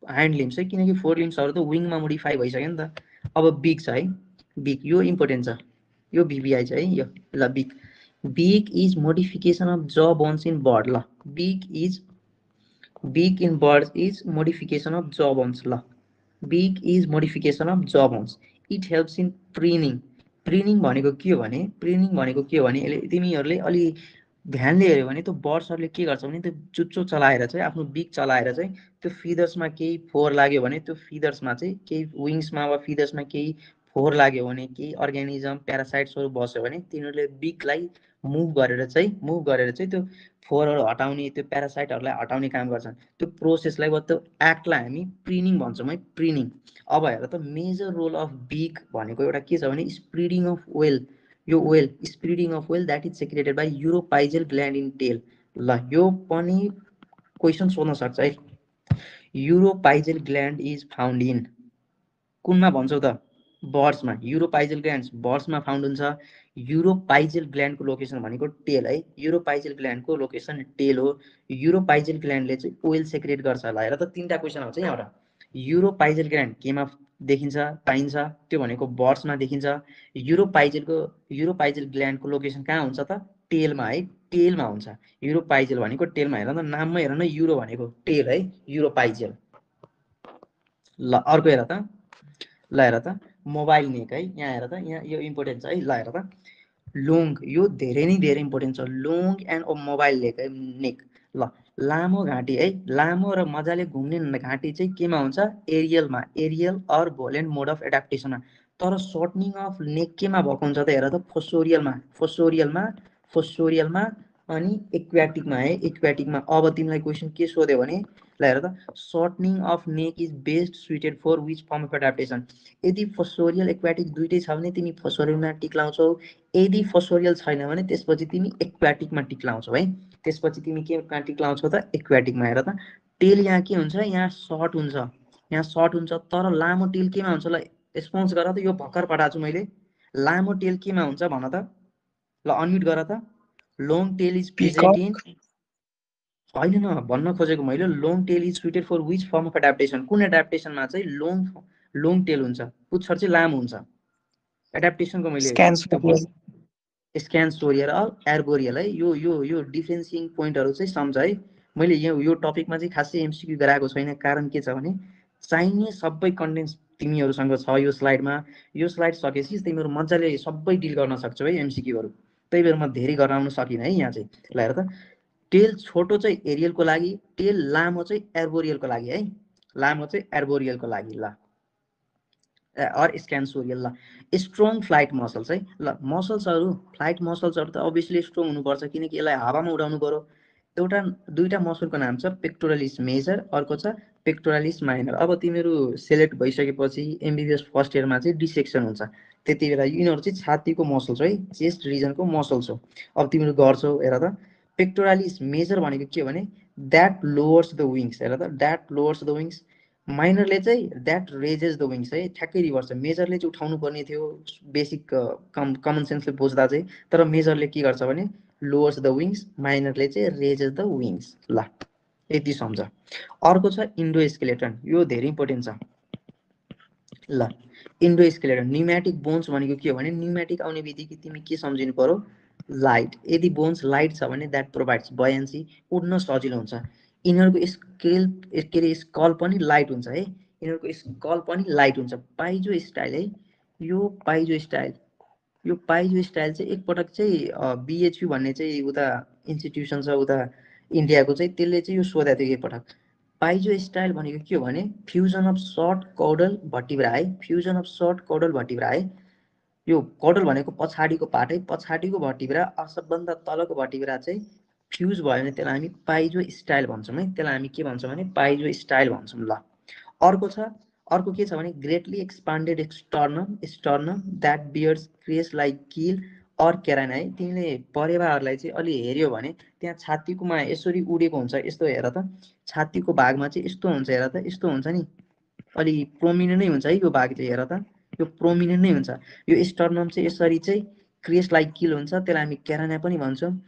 S1: ह्यान्ड लिम्स है, किनकि फोर लिम्सहरू त विङमा मोडिफाई भइसक्यो नि त। अब बिग छ है, बिग यो इम्पोर्टेन्ट छ, यो भिबिआई छ है यो। ल बिग इज मोडिफिकेसन अफ ज बोन्स इन बर्ड। ल big in bird is modification of ज बोन्स। ल बिग इज मोडिफिकेसन अफ ज बोन्स, इट हेल्प्स इन प्रिनिङ। प्रिनिङ भनेको के हो भने, प्रिनिङ भनेको के हो भने यसले तिमीहरूले अलि ध्यानले हेऱ्यो भने त्यो बर्ड्सहरूले के गर्छ भने त्यो चुच्चो चलाएर चाहिँ, आफ्नो बिग चलाएर चाहिँ त्यो फिदर्समा केही फोहोर लाग्यो भने, त्यो फिदर्समा चाहिँ केही विङ्समा वा फिदर्समा केही फोहोर लाग्यो भने, केही अर्ग्यानिजम प्यारासाइट्सहरू बस्यो भने तिनीहरूले बिगलाई मुभ गरेर चाहिँ त्यो फोहोरहरू हटाउने, त्यो प्यारासाइटहरूलाई हटाउने काम गर्छन्। त्यो प्रोसेसलाई वा त्यो एक्टलाई हामी प्रिनिङ भन्छौँ है, प्रिनिङ। अब हेर त, मेजर रोल अफ बिग भनेको एउटा के छ भने स्प्रिडिङ अफ वेल। यो oil, spreading of oil that is secreted by uropygial gland in tail. ल यो पनि क्वेसन सोध्न सक्छ है। Uropygial gland is found in, कुनमा भन्छौ त, बर्ड्समा। युरोपाइजल ग्ल्यान्ड बर्ड्समा फाउन्ड हुन्छ। युरोपाइजल ग्ल्यान्डको लोकेसन भनेको टेल है, युरोपाइजल ग्ल्यान्डको लोकेसन टेल हो। युरोपाइजल ग्ल्यान्डले चाहिँ ओइल सेक्रेट गर्छ। ल हेर त, तिनवटा क्वेसन आउँछ यहाँबाट। युरोपाइजल ग्ल्यान्ड केमा देखिन्छ, पाइन्छ, त्यो भनेको बर्ड्समा देखिन्छ। युरोपाइजल ग्ल्यान्डको लोकेसन कहाँ हुन्छ त, टेलमा है, टेलमा हुन्छ। युरोपाइजल भनेको टेलमा। हेर न, नाममै हेर न, युरो भनेको टेल है, युरोपाइजल। ल अर्को हेर त, ल हेर त, मोबाइल नेक है, यहाँ हेर त, यहाँ यो इम्पोर्टेन्ट छ है। ल हेर त, लोङ, यो धेरै नै धेरै इम्पोर्टेन्ट छ, लोङ एन्ड मोबाइल नेक। ल लामो घाँटी है, लामो र मजाले घुम्ने घाँटी चाहिँ केमा हुन्छ, एरियलमा, एरियल अर भोलेन्ट मोड अफ एडाप्टेसनमा। तर सर्टनिङ अफ नेक केमा भएको हुन्छ त, हेर त, फोसोरियलमा अनि एक्वाटिकमा है, एक्वाटिकमा। अब तिमीलाई क्वेसन के सोध्यो भने, ल हेर त, shortening of neck is best suited for which form of adaptation. यदि फोसोरियल एक्वाटिक दुइटै छ भने तिमी फोसोरियलमा टिक्लाउँछौ, यदि फोसोरियल छैन भने त्यसपछि तिमी एक्वाटिकमा टिक्लाउँछौ है। त्यसपछि तिमी केमा टिक्लाउँछौ त, एक्वाटिकमा। हेर त, टेल यहाँ के हुन्छ, यहाँ सर्ट हुन्छ, यहाँ सर्ट हुन्छ, तर लामो टेल केमा हुन्छ। ल रेस्पोन्स गर त, यो भर्खर पठाएको छु मैले, लामो टेल केमा हुन्छ भन त। ल अनम्युट गर त। Long tail is present in, होइन न, भन्न खोजेको मैले, long tail is suited for which form of adaptation. कुन एडाप्टेसनमा चाहिँ लोङ टेल हुन्छ, पुच्छर चाहिँ लामो हुन्छ। एडाप्टेसनको मैले स्क्यान्सोरियल र एर्बोरियल है, यो डिफ्रेन्सिङ पोइन्टहरू चाहिँ सम्झ है। मैले यो टपिकमा चाहिँ खासै एमसिक्यू गराएको छैन, कारण के छ भने चाहिने सबै कन्टेन्ट्स तिमीहरूसँग छ यो स्लाइडमा। यो स्लाइड सकेपछि तिमीहरू मजाले सबै डिल गर्न सक्छौ है एमसिक्यूहरू, त्यही भएर म धेरै गराउन सकिनँ है यहाँ चाहिँ। ल हेर त, टेल छोटो चाहिँ एरियलको लागि, टेल लामो चाहिँ एर्बोरियलको लागि है, लामो चाहिँ एर्बोरियलको लागि। ल अर स्क्यान्सोरियल। ल स्ट्रङ फ्लाइट मसल्स है। ल मसल्सहरू, फ्लाइट मसल्सहरू त अभियसली स्ट्रङ हुनुपर्छ, किनकि यसलाई हावामा उडाउनु पर्यो। दुईवटा मसलको नाम छ, पेक्टोरालिस मेजर, अर्को छ पेक्टोरालिस माइनर। अब तिमीहरू सेलेक्ट भइसकेपछि एमबिबिएस फर्स्ट इयरमा चाहिँ डिसेक्सन हुन्छ, त्यति बेला यिनीहरू चाहिँ छातीको मसल्स हो है, चेस्ट रिजनको मसल्स हो। अब तिमीहरू गर्छौ, हेर त, पेक्टोरालिस मेजर भनेको के हो भने द्याट लोवर्स द विङ्स। हेर त, द्याट लोवर्स द विङ्स। माइनरले चाहिँ द्याट रेजेस द विङ्स है, ठ्याक्कै रिभर्स छ। मेजरले चाहिँ उठाउनु पर्ने थियो बेसिक कमन सेन्सले बुझ्दा चाहिँ, तर मेजरले के गर्छ भने लोवर्स द विङ्स, माइनरले चाहिँ रेजेस द विङ्स। ल यति सम्झ। अर्को छ इन्डोस्केलेटन, यो धेरै इम्पोर्टेन्ट छ। ल इन्डोस्केलेटन, न्युमेटिक बोन्स भनेको के हो भने, न्युमेटिक आउने बित्तिकै तिमी के सम्झिनु पर्यो, लाइट। यदि बोन्स लाइट छ भने द्याट प्रोभाइड्स बयान्सी, उड्न सजिलो हुन्छ। यिनीहरूको स्केल के अरे स्कल पनि लाइट हुन्छ है, यिनीहरूको स्कल पनि लाइट हुन्छ। पाइजो स्टाइल है, यो पाइजो स्टाइल, यो पाइजो स्टाइल चाहिँ एकपटक चाहिँ बिएचयू भन्ने चाहिँ उता इन्स्टिट्युसन छ उता इन्डियाको चाहिँ, त्यसले चाहिँ यो सोधेको थियो एकपटक। पाइजो स्टाइल भनेको के हो भने फ्युजन अफ सर्ट कौडल भटिब्रा है, फ्युजन अफ सर्ट कौडल भटिब्रा है। यो कौडल भनेको पछाडिको पार्ट है, पछाडिको भटिब्रा सबभन्दा तलको भटिब्रा चाहिँ फ्युज भयो भने त्यसलाई हामी पाइजो स्टाइल भन्छौँ है, त्यसलाई हामी के भन्छौँ भने पाइजो स्टाइल भन्छौँ। ल अर्को के छ भने greatly expanded sternum that bears crest like keel or carina है। तिमीले परेवाहरूलाई चाहिँ अलि हेऱ्यो भने त्यहाँ छातीकोमा यसरी उडेको हुन्छ, यस्तो हेर त, छातीको भागमा चाहिँ यस्तो हुन्छ, हेर त, यस्तो हुन्छ नि, अलि प्रोमिनेन्ट नै हुन्छ है यो भाग चाहिँ, हेर त, यो प्रोमिनेन्ट नै हुन्छ। यो स्टर्नम चाहिँ यसरी चाहिँ क्रेस लाइक किल हुन्छ, त्यसलाई हामी केराना पनि भन्छौँ।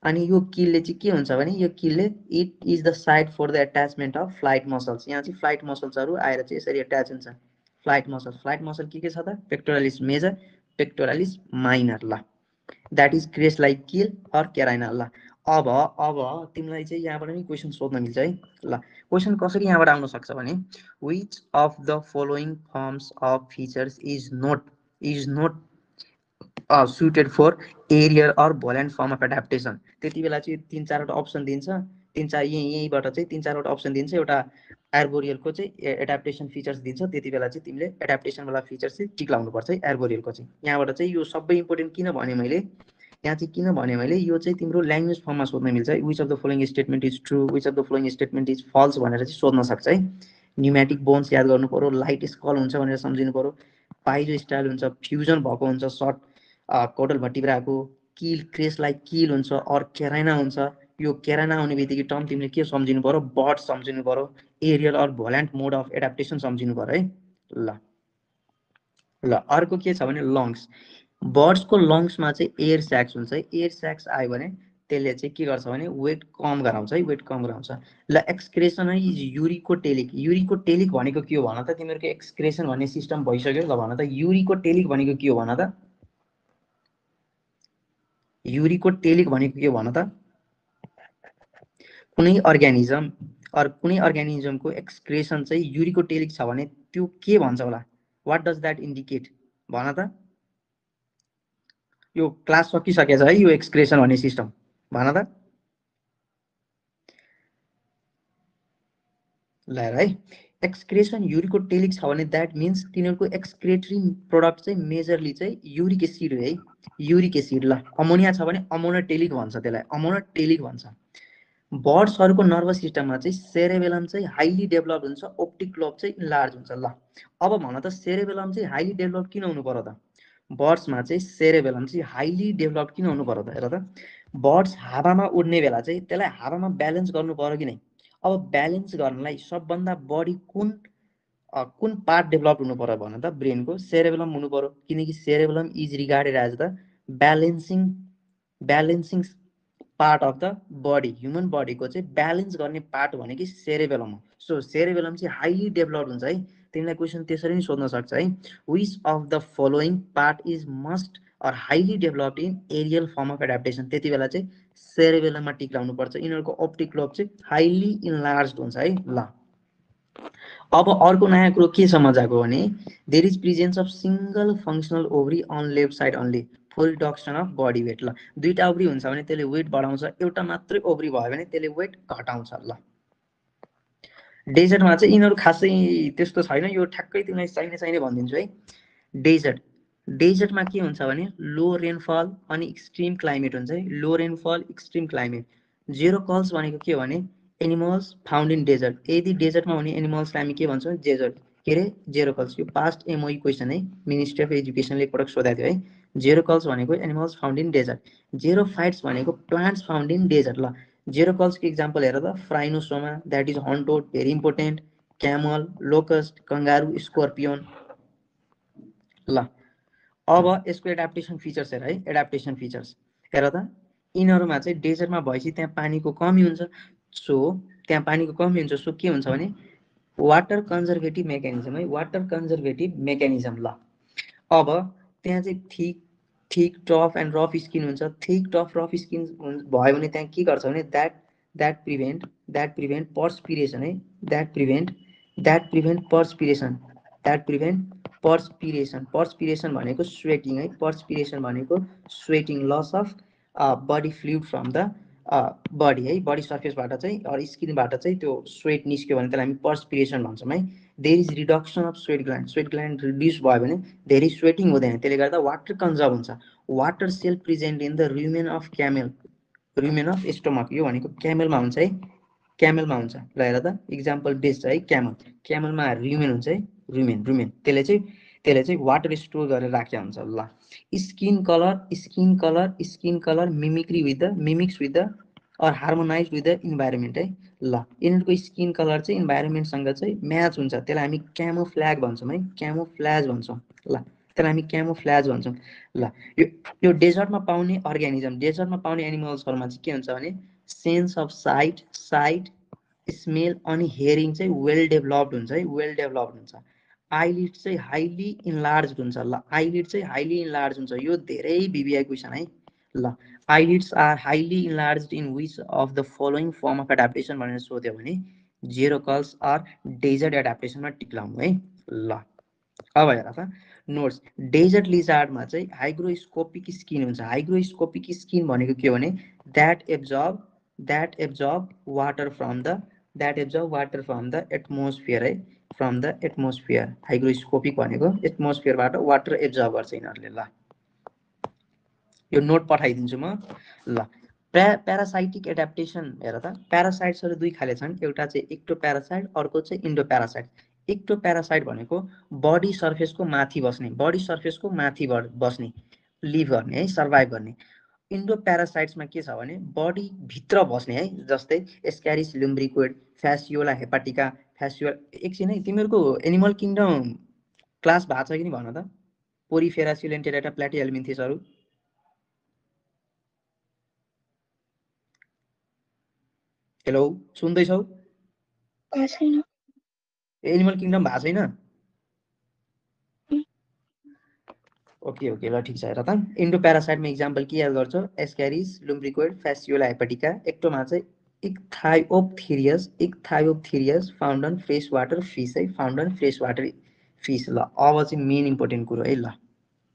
S1: अनि यो किलले चाहिँ के हुन्छ भने यो किलले it is the site for the attachment of flight muscles. यहाँ चाहिँ फ्लाइट मसल्सहरू आएर चाहिँ यसरी एट्याच हुन्छ। फ्लाइट मसल के छ त, पेक्टोरालिस मेजर, पेक्टोरालिस माइनर। ल that is crest like keel or carina. ल अब तिमीलाई चाहिँ यहाँबाट नि क्वेसन सोध्न मिल्छ है। ल क्वेसन कसरी यहाँबाट आउन सक्छ भने which of the following forms of features is not suited for aerial or volant form of adaptation. त्यति बेला चाहिँ तिन चारवटा अप्सन दिन्छ, यहीँबाट चाहिँ तिन चारवटा अप्सन दिन्छ, एउटा एर्बोरियलको चाहिँ एडाप्टेसन फिचर्स दिन्छ, त्यति बेला चाहिँ तिमीले एडाप्टेसनवाला फिचर्स चाहिँ टिक लाउनुपर्छ है एर्बोरियलको चाहिँ। यहाँबाट चाहिँ यो सबै इम्पोर्टेन्ट किन भने मैले यो चाहिँ तिम्रो ल्याङ्ग्वेज फर्ममा सोध्न मिल्छ है। Which of the following statement is true, which of the following statement is false भनेर चाहिँ सोध्न सक्छ है। न्युमेटिक बोन्स याद गर्नु पऱ्यो, लाइट स्कल हुन्छ भनेर सम्झिनु पऱ्यो, पाइजो स्टाइल हुन्छ, फ्युजन भएको हुन्छ, सर्ट कोडल भट्टिब्राको, किल क्रेस लाइक किल हुन्छ, अर केराइना हुन्छ। यो केराइना आउने बित्तिकै टर्म तिमीले के सम्झिनु पऱ्यो, बर्ड सम्झिनु पऱ्यो, aerial or volant mode of adaptation सम्झिनु पऱ्यो है। ल अर्को के छ भने लङ्स। बर्ड्सको लङ्समा चाहिँ एयर स्याक्स हुन्छ है। एयर स्याक्स आयो भने त्यसले चाहिँ के गर्छ भने वेट कम गराउँछ है, वेट कम गराउँछ। ल एक्सक्रेसन है इज युरिकोटेलिक। युरिकोटेलिक भनेको के हो भन त, तिमीहरूको एक्सक्रेसन भन्ने सिस्टम भइसक्यो। ल भन त युरिकोटेलिक भनेको के हो भन त, युरिकोटेलिक भनेको के हो भन त। कुनै अर्ग्यानिजमको एक्सक्रेसन चाहिँ युरिकोटेलिक छ भने त्यो के भन्छ होला, वाट डज द्याट इन्डिकेट भन त। यो क्लास सकिसकेछ है, यो एक्सक्रेसन भन्ने सिस्टम भन त। ल है, एक्सक्रेसन युरिकोटेलिक छ भने द्याट मिन्स तिनीहरूको एक्सक्रेटरी प्रोडक्ट चाहिँ मेजरली चाहिँ युरिक एसिड हो है, युरिक एसिड। ल अमोनिया छ भने अमोनोटेलिक भन्छ, त्यसलाई अमोनोटेलिक भन्छ। बर्ड्सहरूको नर्भस सिस्टममा चाहिँ सेरेबेलम चाहिँ हाइली डेभलप हुन्छ, ओप्टिक लोब चाहिँ इन्लार्ज हुन्छ। ल अब भन त सेरेबेलम चाहिँ हाइली डेभलप किन हुनु पर्यो त, बर्ड्समा चाहिँ सेरेबेलम चाहिँ हाइली डेभलप किन हुनु पर्यो त। हेर त, बर्ड्स हावामा उड्ने बेला चाहिँ त्यसलाई हावामा ब्यालेन्स गर्नु पर्यो कि नै। अब ब्यालेन्स गर्नलाई सबभन्दा बढी कुन पार्ट डेभलप हुनु पर्यो भन त, ब्रेनको सेरेबेलम हुनु पर्यो, किनकि cerebellum is regarded as the balancing part of the body. Human बडीको चाहिँ ब्यालेन्स गर्ने पार्ट भनेको सेरेबेलम हो। सो सेरेबेलम चाहिँ हाइली डेभलप हुन्छ है। तिमीलाई क्वेसन त्यसरी नै सोध्न सक्छ है, which of the following part is most or highly developed in aerial form of adaptation. त्यति बेला चाहिँ सेरेबेलममा टिक लाउनुपर्छ, यिनीहरूको ऑप्टिक लोब चाहिँ हाइली इन्लार्ज हुन्छ है। ल अब अर्को नयाँ कुरो के छ मजाको भने there is presence of single functional ovary on left side only for reduction of body weight. ल दुईटा ओभरी हुन्छ भने त्यसले वेट बढाउँछ, एउटा मात्रै ओभरी भयो भने त्यसले वेट घटाउँछ। ल डेजर्टमा चाहिँ यिनीहरू खासै त्यस्तो छैन, यो ठ्याक्कै तिमीलाई चाहिने भनिदिन्छु है। डेजर्टमा के हुन्छ भने लो रेनफल अनि एक्सट्रिम क्लाइमेट हुन्छ है। Low rainfall extreme climate. जेरो कल्स भनेको के हो भने एनिमल्स फाउन्ड इन डेजर्ट। यदि डेजर्टमा हुने एनिमल्सलाई हामी के भन्छौँ, डेजर्ट के अरे जेरो कल्स। यो पास्ट एमओई क्वेसन है, मिनिस्ट्री अफ एजुकेसनले एकपटक सोधेको थियो है। जेरो कल्स भनेको एनिमल्स फाउन्ड इन डेजर्ट, जेरो फाइट्स भनेको प्लान्ट्स फाउन्ड इन डेजर्ट। ल जेरो कल्सको इक्जाम्पल हेर त, phrynosoma that is horned toad very important, camel, locust, kangaroo, scorpion. ल अब यसको एडाप्टेसन फिचर्स हेर है, एडाप्टेसन फिचर्स हेर त, यिनीहरूमा चाहिँ डेजर्टमा भएपछि त्यहाँ पानीको कमी हुन्छ। सो के हुन्छ भने वाटर कन्जर्भेटिभ मेकानिजम है, वाटर कन्जर्भेटिभ मेकानिजम। ल अब त्यहाँ चाहिँ thick tough and rough skin हुन्छ। थिक टफ रफ स्किन भयो भने त्यहाँ के गर्छ भने द्याट प्रिभेन्ट पर्सपिरेसन है, द्याट प्रिभेन्ट पर्सपिरेसन भनेको स्वेटिङ है, पर्सपिरेसन भनेको sweating, loss of body fluid from the body है, बडी सर्फेसबाट चाहिँ स्किनबाट चाहिँ त्यो स्वेट निस्क्यो भने त्यसलाई हामी पर्सपिरेसन भन्छौँ है। There is reduction of sweat gland reduce भयो भने धेरै स्वेटिङ हुँदैन, त्यसले गर्दा वाटर कन्जर्भ हुन्छ। Water cell present in the rumen of camel, rumen of stomach यो भनेको क्यामेलमा हुन्छ है, क्यामेलमा हुन्छ। ल हेर त इक्जाम्पल बेस्ड है, क्यामल, क्यामलमा रुमेन हुन्छ है, रुमेन त्यसले चाहिँ वाटर स्टोर गरेर राखेको हुन्छ। ल skin colour mimics with the or harmonise with the environment है। ल यिनीहरूको स्किन कलर चाहिँ इन्भाइरोमेन्टसँग चाहिँ म्याच हुन्छ, त्यसलाई हामी क्यामोफ्ल्याग भन्छौँ है, क्यामोफ्ल्याज भन्छौँ। ल त्यसलाई हामी क्यामोफ्ल्याज भन्छौँ। ल यो डेजर्टमा पाउने अर्ग्यानिजम, डेजर्टमा पाउने एनिमल्सहरूमा चाहिँ के हुन्छ भने सेन्स अफ साइट स्मेल अनि हेयरिङ चाहिँ वेल डेभलप्ड हुन्छ है, वेल डेभलप्ड हुन्छ। आइलिड चाहिँ हाइली इन्लार्ज हुन्छ। ल आइलिड चाहिँ हाइली इन्लार्ज हुन्छ, यो धेरै भिभिआई क्वेसन है। ल eyelids are highly enlarged in which of the following form of adaptation भनेर सोध्यो भने जेरोकल्स अर डेजर्ट एडाप्टेसनमा टिक लाउनु है। ल अब हेर त नोट्स, डेजर्ट लिजार्डमा चाहिँ हाइग्रोस्कोपिक स्किन हुन्छ। हाइग्रोस्कोपिक स्किन भनेको के हो भने that absorb water from the atmosphere है, फ्रम द एटमोस्फियर। हाइग्रोस्कोपिक भनेको एटमोस्फियरबाट वाटर एब्जर्ब गर्छ यिनीहरूले। ल यो नोट पठाइदिन्छु म। ल प्यारासाइटिक एडाप्टेसन हेर त, प्यारासाइट्सहरू दुई खाले छन्, एउटा चाहिँ एक्टोप्यारासाइट, अर्को चाहिँ इन्डोप्यारासाइट। एक्टोप्यारासाइट भनेको बडी सर्फेसको माथि बस्ने, लिभ गर्ने है, सर्भाइभ गर्ने। इन्डोप्यारासाइट्समा के छ भने बडी भित्र बस्ने है, जस्तै एस्क्यारिस लुम्ब्रिकोइड, फ्यासियोला हेपाटिका, एकछिन है, तिमीहरूको एनिमल किङडम क्लास भएको छ कि नि भन त, पोरिफेरा सिलेन्टेरेटा प्लाटिहेल्मिन्थिसहरू। हेलो सुन्दैछौ? एनिमल किङडम भएको छैन? ओके ल ठिक छ। हेर त इन्डोप्यारासाइटमा इक्जाम्पल के याद गर्छौ, एस्क्यारिस लुम्ब्रिकोइड, फ्यासियोला हेपाटिका। एक्टोमा चाहिँ ichthyophthirius found on fresh water fish है, found on fresh water fish. ल अब चाहिँ मेन इम्पोर्टेन्ट कुरो है, ल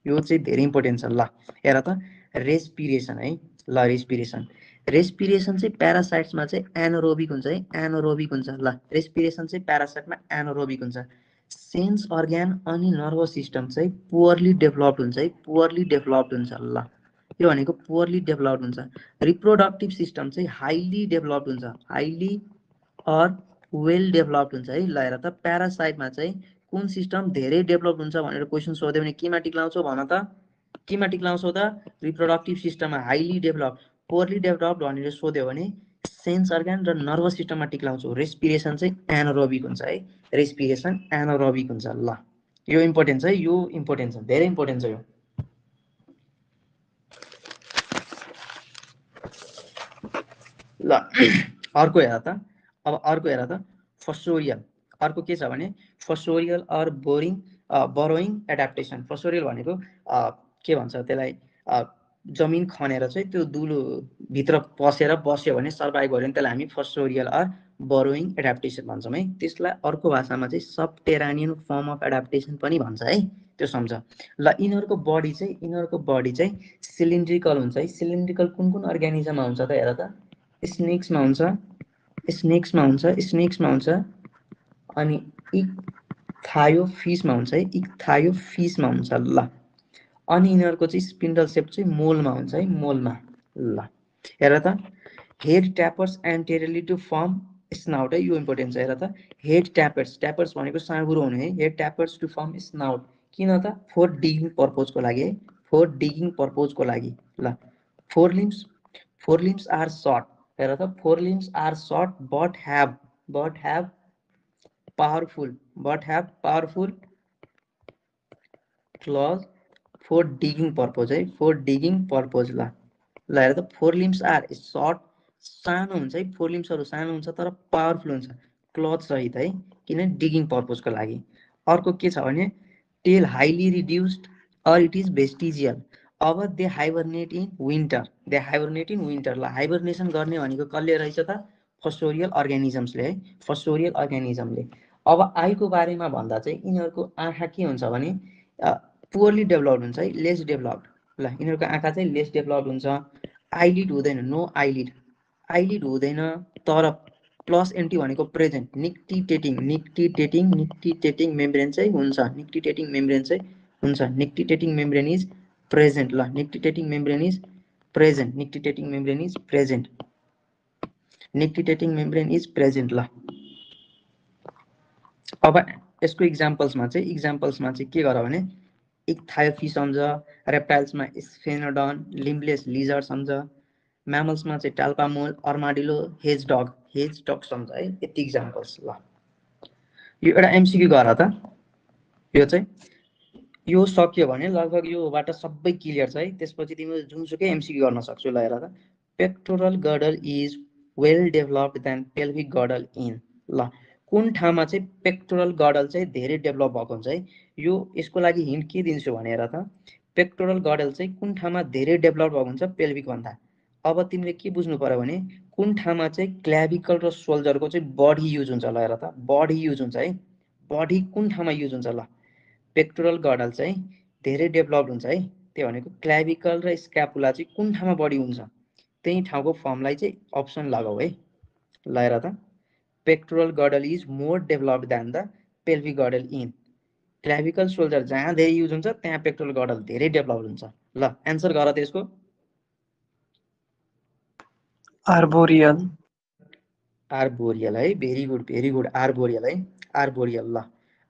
S1: यो चाहिँ धेरै इम्पोर्टेन्ट छ। ल हेर त रेस्पिरेसन है। ल रेस्पिरेसन चाहिँ प्यारासाइट्समा चाहिँ एनारोबिक हुन्छ है, एनारोबिक हुन्छ। ल रेस्पिरेसन चाहिँ प्यारासाइटमा एनारोबिक हुन्छ। सेन्स अर्ग्यान अनि नर्भस सिस्टम चाहिँ पुअरली डेभलप्ड हुन्छ है, पुअरली डेभलप्ड हुन्छ। ल यो भनेको पुअरली डेभलप्ड हुन्छ। रिप्रोडक्टिभ सिस्टम चाहिँ हाइली डेभलप्ड हुन्छ, हाइली अर वेल डेभलप्ड हुन्छ है। ल हेर त प्यारासाइटमा चाहिँ कुन सिस्टम धेरै डेभलप हुन्छ भनेर क्वेसन सोध्यो भने केमा टिक लाउँछौ भन त, केमा टिक लाउँछौ त? रिप्रोडक्टिभ सिस्टममा हाइली डेभलप। पोरली डेभलप्ड भनेर सोध्यो भने सेन्स अर्ग्यान र नर्भस सिस्टममा टिक लाउँछौ। रेस्पिरेसन चाहिँ एनारोबिक हुन्छ है, रेस्पिरेसन एनारोबिक हुन्छ। ल यो इम्पोर्टेन्ट छ है, यो इम्पोर्टेन्ट छ, धेरै इम्पोर्टेन्ट छ यो। ल अर्को हेर त, अब अर्को हेर त फसोरियल। अर्को के छ भने फसोरियल अर बरोइङ एडाप्टेसन। फसोरियल भनेको के भन्छ त्यसलाई, जमिन खनेर चाहिँ त्यो दुलो भित्र पसेर बस्यो भने सर्भाइभ गर्यो भने त्यसलाई हामी फसोरियल अर बरोइङ एडाप्टेसन भन्छौँ है। त्यसलाई अर्को भाषामा चाहिँ सबटेरानियन फर्म अफ एडाप्टेसन पनि भन्छ है, त्यो सम्झ। ल यिनीहरूको बडी चाहिँ सिलिन्ड्रिकल हुन्छ है। सिलिन्ड्रिकल कुन कुन अर्ग्यानिजममा हुन्छ त हेर त, स्नेक्समा हुन्छ अनि इक्थायोफिसमा हुन्छ है, इक्थायोफिसमा हुन्छ। ल अनि यिनीहरूको चाहिँ स्पिन्डल सेप चाहिँ मोलमा हुन्छ है, मोलमा। ल हेर त हेड ट्यापर्स एन्टेरियरली टु फर्म स्नाउट है, यो इम्पोर्टेन्ट छ। हेर त हेड ट्यापर्स भनेको साँघुरो हुने है, हेड ट्यापर्स टु फर्म स्नाउट। किन त? फोर डिगिङ पर्पोजको लागि है, फोर डिगिङ पर्पोजको लागि। ल फोर लिम्स आर सर्ट। हेर त four limbs are short but have powerful claws for digging purpose है, फोर डिगिङ पर्पोज। ल हेर त फोर लिम्स आर सर्ट, सानो हुन्छ है, फोर लिम्सहरू सानो हुन्छ तर पावरफुल हुन्छ क्लज सहित है, किनभने डिगिङ पर्पोजको लागि। अर्को के छ भने tail highly reduced or it is vestigial. अब दे हाइबरनेट इन विन्टर, ल हाइबरनेसन गर्ने भनेको कसले रहेछ त? फसोरियल अर्ग्यानिजम्सले है, फसोरियल अर्ग्यानिजमले। अब आईको बारेमा भन्दा चाहिँ यिनीहरूको आँखा के हुन्छ भने पुअरली डेभलप्ड हुन्छ है, लेस डेभलप्ड। ल यिनीहरूको आँखा चाहिँ लेस डेभलप्ड हुन्छ। आइलिड हुँदैन, नो आइलिड हुँदैन, तर प्लस एन्टी भनेको प्रेजेन्ट, निक्टिटेटिङ मेम्ब्रेन चाहिँ हुन्छ, निक्टिटेटिङ मेम्ब्रेन इज प्रेजेन्ट। ल nictitating membrane is present nictitating membrane is present nictitating membrane is present ल अब यसको इक्जाम्पल्समा चाहिँ के गर भने इक्थायोफी सम्झ रेप्टाइल्समा स्फेनोडन लिम्बलेस लिजर्ड सम्झ म्यामल्समा चाहिँ टाल्पामोल अर्माडिलो हेज डग सम्झ है यति इक्जाम्पल्स ल यो एउटा एमसिक्यू गर त यो चाहिँ यो सक्यो भने लगभग योबाट सबै क्लियर छ है त्यसपछि तिमीले जुनसुकै एमसिक्यू गर्न सक्छौ ल हेर त pectoral girdle is well developed than pelvic girdle in ल कुन ठाउँमा चाहिँ पेक्टोरल गडल चाहिँ धेरै डेभलप भएको हुन्छ है यो यसको लागि हिन्ट के दिन्छु भने हेर त पेक्टोरल गडल चाहिँ कुन ठाउँमा धेरै डेभलप भएको हुन्छ पेल्भिक भन्दा अब तिमीले के बुझ्नु पर्यो भने कुन ठाउँमा चाहिँ क्ल्याभिकल र सोल्जरको चाहिँ बढी युज हुन्छ ल हेर त बढी युज हुन्छ है बढी कुन ठाउँमा युज हुन्छ ल पेक्टोरल गडल चाहिँ धेरै डेभलप्ड हुन्छ है त्यो भनेको क्ल्याभिकल र स्क्यापुला चाहिँ कुन ठाउँमा बढी हुन्छ त्यही ठाउँको फर्मलाई चाहिँ अप्सन लगाऊ है ल हेर त pectoral girdle is more developed than the pelvic girdle in clavicle shoulder जहाँ धेरै युज हुन्छ त्यहाँ पेक्टोरल गडल धेरै डेभलप्ड हुन्छ ल एन्सर गर त्यसको
S2: आर्बोरियल
S1: आर्बोरियल है भेरी गुड आर्बोरियल है आर्बोरियल ल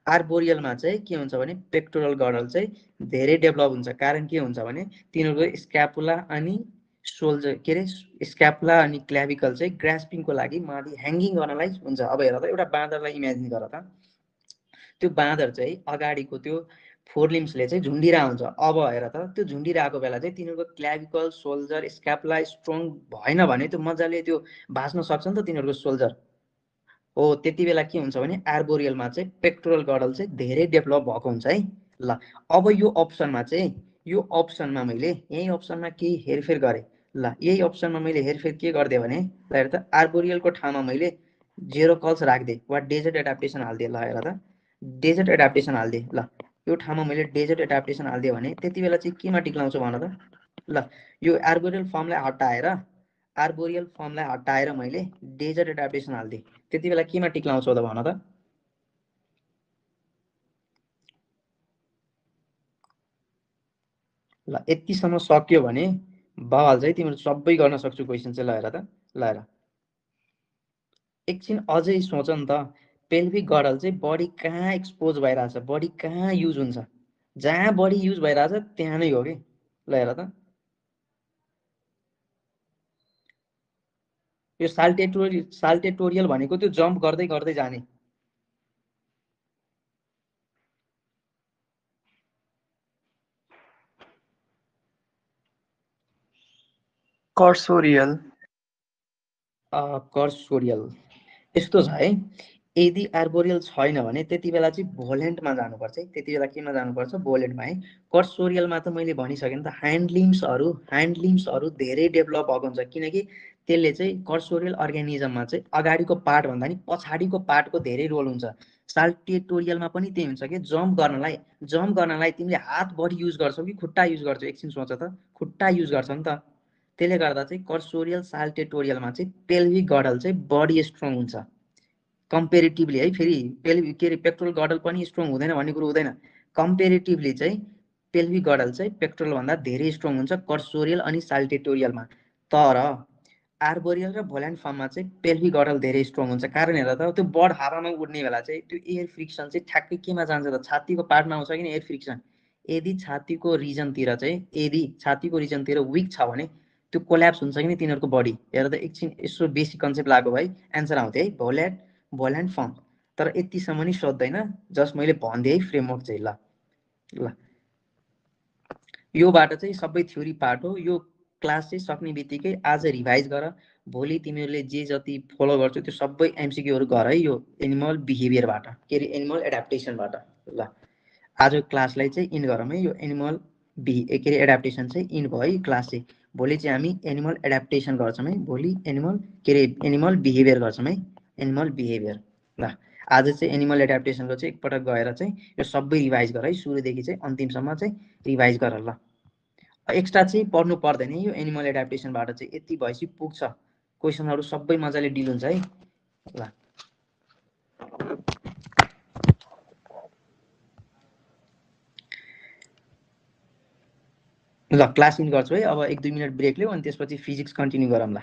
S1: आर्बोरियलमा चाहिँ के हुन्छ भने पेक्टोरल गडल चाहिँ धेरै डेभलप हुन्छ कारण के हुन्छ भने तिनीहरूको स्क्यापुला अनि सोल्जर के अरे स्क्यापुला अनि क्ल्याभिकल चाहिँ ग्रास्पिङको लागि माथि ह्याङ्गिङ गर्नलाई हुन्छ अब हेर त एउटा बाँदरलाई इमेजिन गर त त्यो बाँदर चाहिँ अगाडिको त्यो फोर लिम्सले चाहिँ झुन्डिरहेको हुन्छ अब हेर त त्यो झुन्डिरहेको बेला चाहिँ तिनीहरूको क्ल्याभिकल सोल्जर स्क्यापुला स्ट्रङ भएन भने त्यो मजाले त्यो भाँच्न सक्छ नि त तिनीहरूको सोल्जर हो त्यति बेला के हुन्छ भने आर्बोरियलमा चाहिँ पेक्टोरल गडल चाहिँ धेरै डेभलप भएको हुन्छ है ल अब यो अप्सनमा मैले यही अप्सनमा केही हेरफेर गरेँ ल यही अप्सनमा मैले हेरफेर के गरिदिएँ भने ल हेर त आर्बोरियलको ठाउँमा मैले जेरो कल्स राखिदिएँ वा डेजर्ट एडाप्टेसन हालिदिएँ ल हेर त डेजर्ट एडाप्टेसन हालिदिएँ ल यो ठाउँमा मैले डेजर्ट एडाप्टेसन हालिदिएँ भने त्यति बेला चाहिँ केमा टिक्लाउँछु भन त ल यो आर्बोरियल फर्मलाई हटाएर मैले डेजर्ट एडाप्टेसन हालिदिएँ त्यति बेला केमा टिक्लाउँछौ त भन त ल यतिसम्म सक्यो भने बवाल चाहिँ तिमीहरू सबै गर्न सक्छु क्वेसन चाहिँ ल हेर त ल हेर एकछिन अझै सोच नि त पेल्भिक गडल चाहिँ बडी कहाँ एक्सपोज भइरहेछ बडी कहाँ युज हुन्छ जहाँ बडी युज भइरहेछ त्यहाँ नै हो कि ल हेर त यो साल्टेटोरियल भनेको त्यो जम्प गर्दै गर्दै जाने
S2: कर्सोरियल
S1: कर्सोरियल यस्तो छ है यदि आर्बोरियल छैन भने त्यति बेला चाहिँ भोलेन्टमा जानुपर्छ है त्यति बेला केमा जानुपर्छ भोलेन्टमा है कर्सोरियलमा त मैले भनिसकेँ नि त ह्यान्ड लिम्सहरू धेरै डेभलप भएको हुन्छ किनकि त्यसले चाहिँ कर्सोरियल अर्गानिजममा चाहिँ अगाडिको पार्ट भन्दा नि पछाडिको पार्टको धेरै रोल हुन्छ साल्टेटोरियलमा पनि त्यही हुन्छ कि जम्प गर्नलाई तिमीले हात बढी युज गर्छौ कि खुट्टा युज गर्छौ एकछिन सोच त खुट्टा युज गर्छौ नि त त्यसले गर्दा चाहिँ कर्सोरियल साल्टेटोरियलमा चाहिँ पेल्भिक गडल चाहिँ बढी स्ट्रङ हुन्छ कम्पेरिटिभली है फेरि के अरे पेक्टोरल गडल पनि स्ट्रङ हुँदैन भन्ने कुरो हुँदैन कम्पेरिटिभली चाहिँ पेल्भिक गडल चाहिँ पेक्टोरलभन्दा धेरै स्ट्रङ हुन्छ कर्सोरियल अनि साल्टेटोरियलमा तर आर्बोरियल र भोल्यान्ड फर्ममा चाहिँ पेल्भिक गडल धेरै स्ट्रङ हुन्छ कारण हेर त त्यो बर्ड हावामा उड्ने बेला चाहिँ त्यो एयर फ्रिक्सन चाहिँ ठ्याक्कै केमा जान्छ त छातीको पार्टमा आउँछ कि एयर फ्रिक्सन यदि छातीको रिजनतिर विक छ भने त्यो कोल्याप्स हुन्छ कि नि तिनीहरूको बडी हेर त एकछिन यसो बेसिक कन्सेप्ट लाग्यो भाइ एन्सर आउँथ्यो है भोल्यान्ड फर्म तर यतिसम्म नि सोध्दैन जस्ट मैले भनिदिएँ है फ्रेमवर्क चाहिँ ल ल योबाट चाहिँ सबै थ्योरी पार्ट हो यो क्लास चाहिँ सक्ने बित्तिकै आज रिभाइज गर भोलि तिमीहरूले जे जति फलो गर्छौ त्यो सबै एमसिक्यूहरू गर है यो एनिमल बिहेभियरबाट के अरे एनिमल एडाप्टेसनबाट ल आज क्लासलाई चाहिँ इन गरौँ है यो एनिमल के अरे एडाप्टेसन चाहिँ इन भयो है क्लास चाहिँ भोलि चाहिँ हामी एनिमल एडाप्टेसन गर्छौँ है भोलि एनिमल बिहेभियर गर्छौँ है एनिमल बिहेभियर ल आज चाहिँ एनिमल एडाप्टेसनको चाहिँ एकपटक गएर चाहिँ यो सबै रिभाइज गर है सुरुदेखि चाहिँ अन्तिमसम्म चाहिँ रिभाइज गर ल एक्स्ट्रा चाहिँ पढ्नु पर्दैन यो एनिमल एडाप्टेसनबाट चाहिँ यति भएपछि पुग्छ क्वेसनहरू सबै मजाले डिल हुन्छ है ल ल क्लास इन गर्छु है अब 1-2 मिनट ब्रेक लिऊ अनि त्यसपछि फिजिक्स कन्टिन्यू गरौँला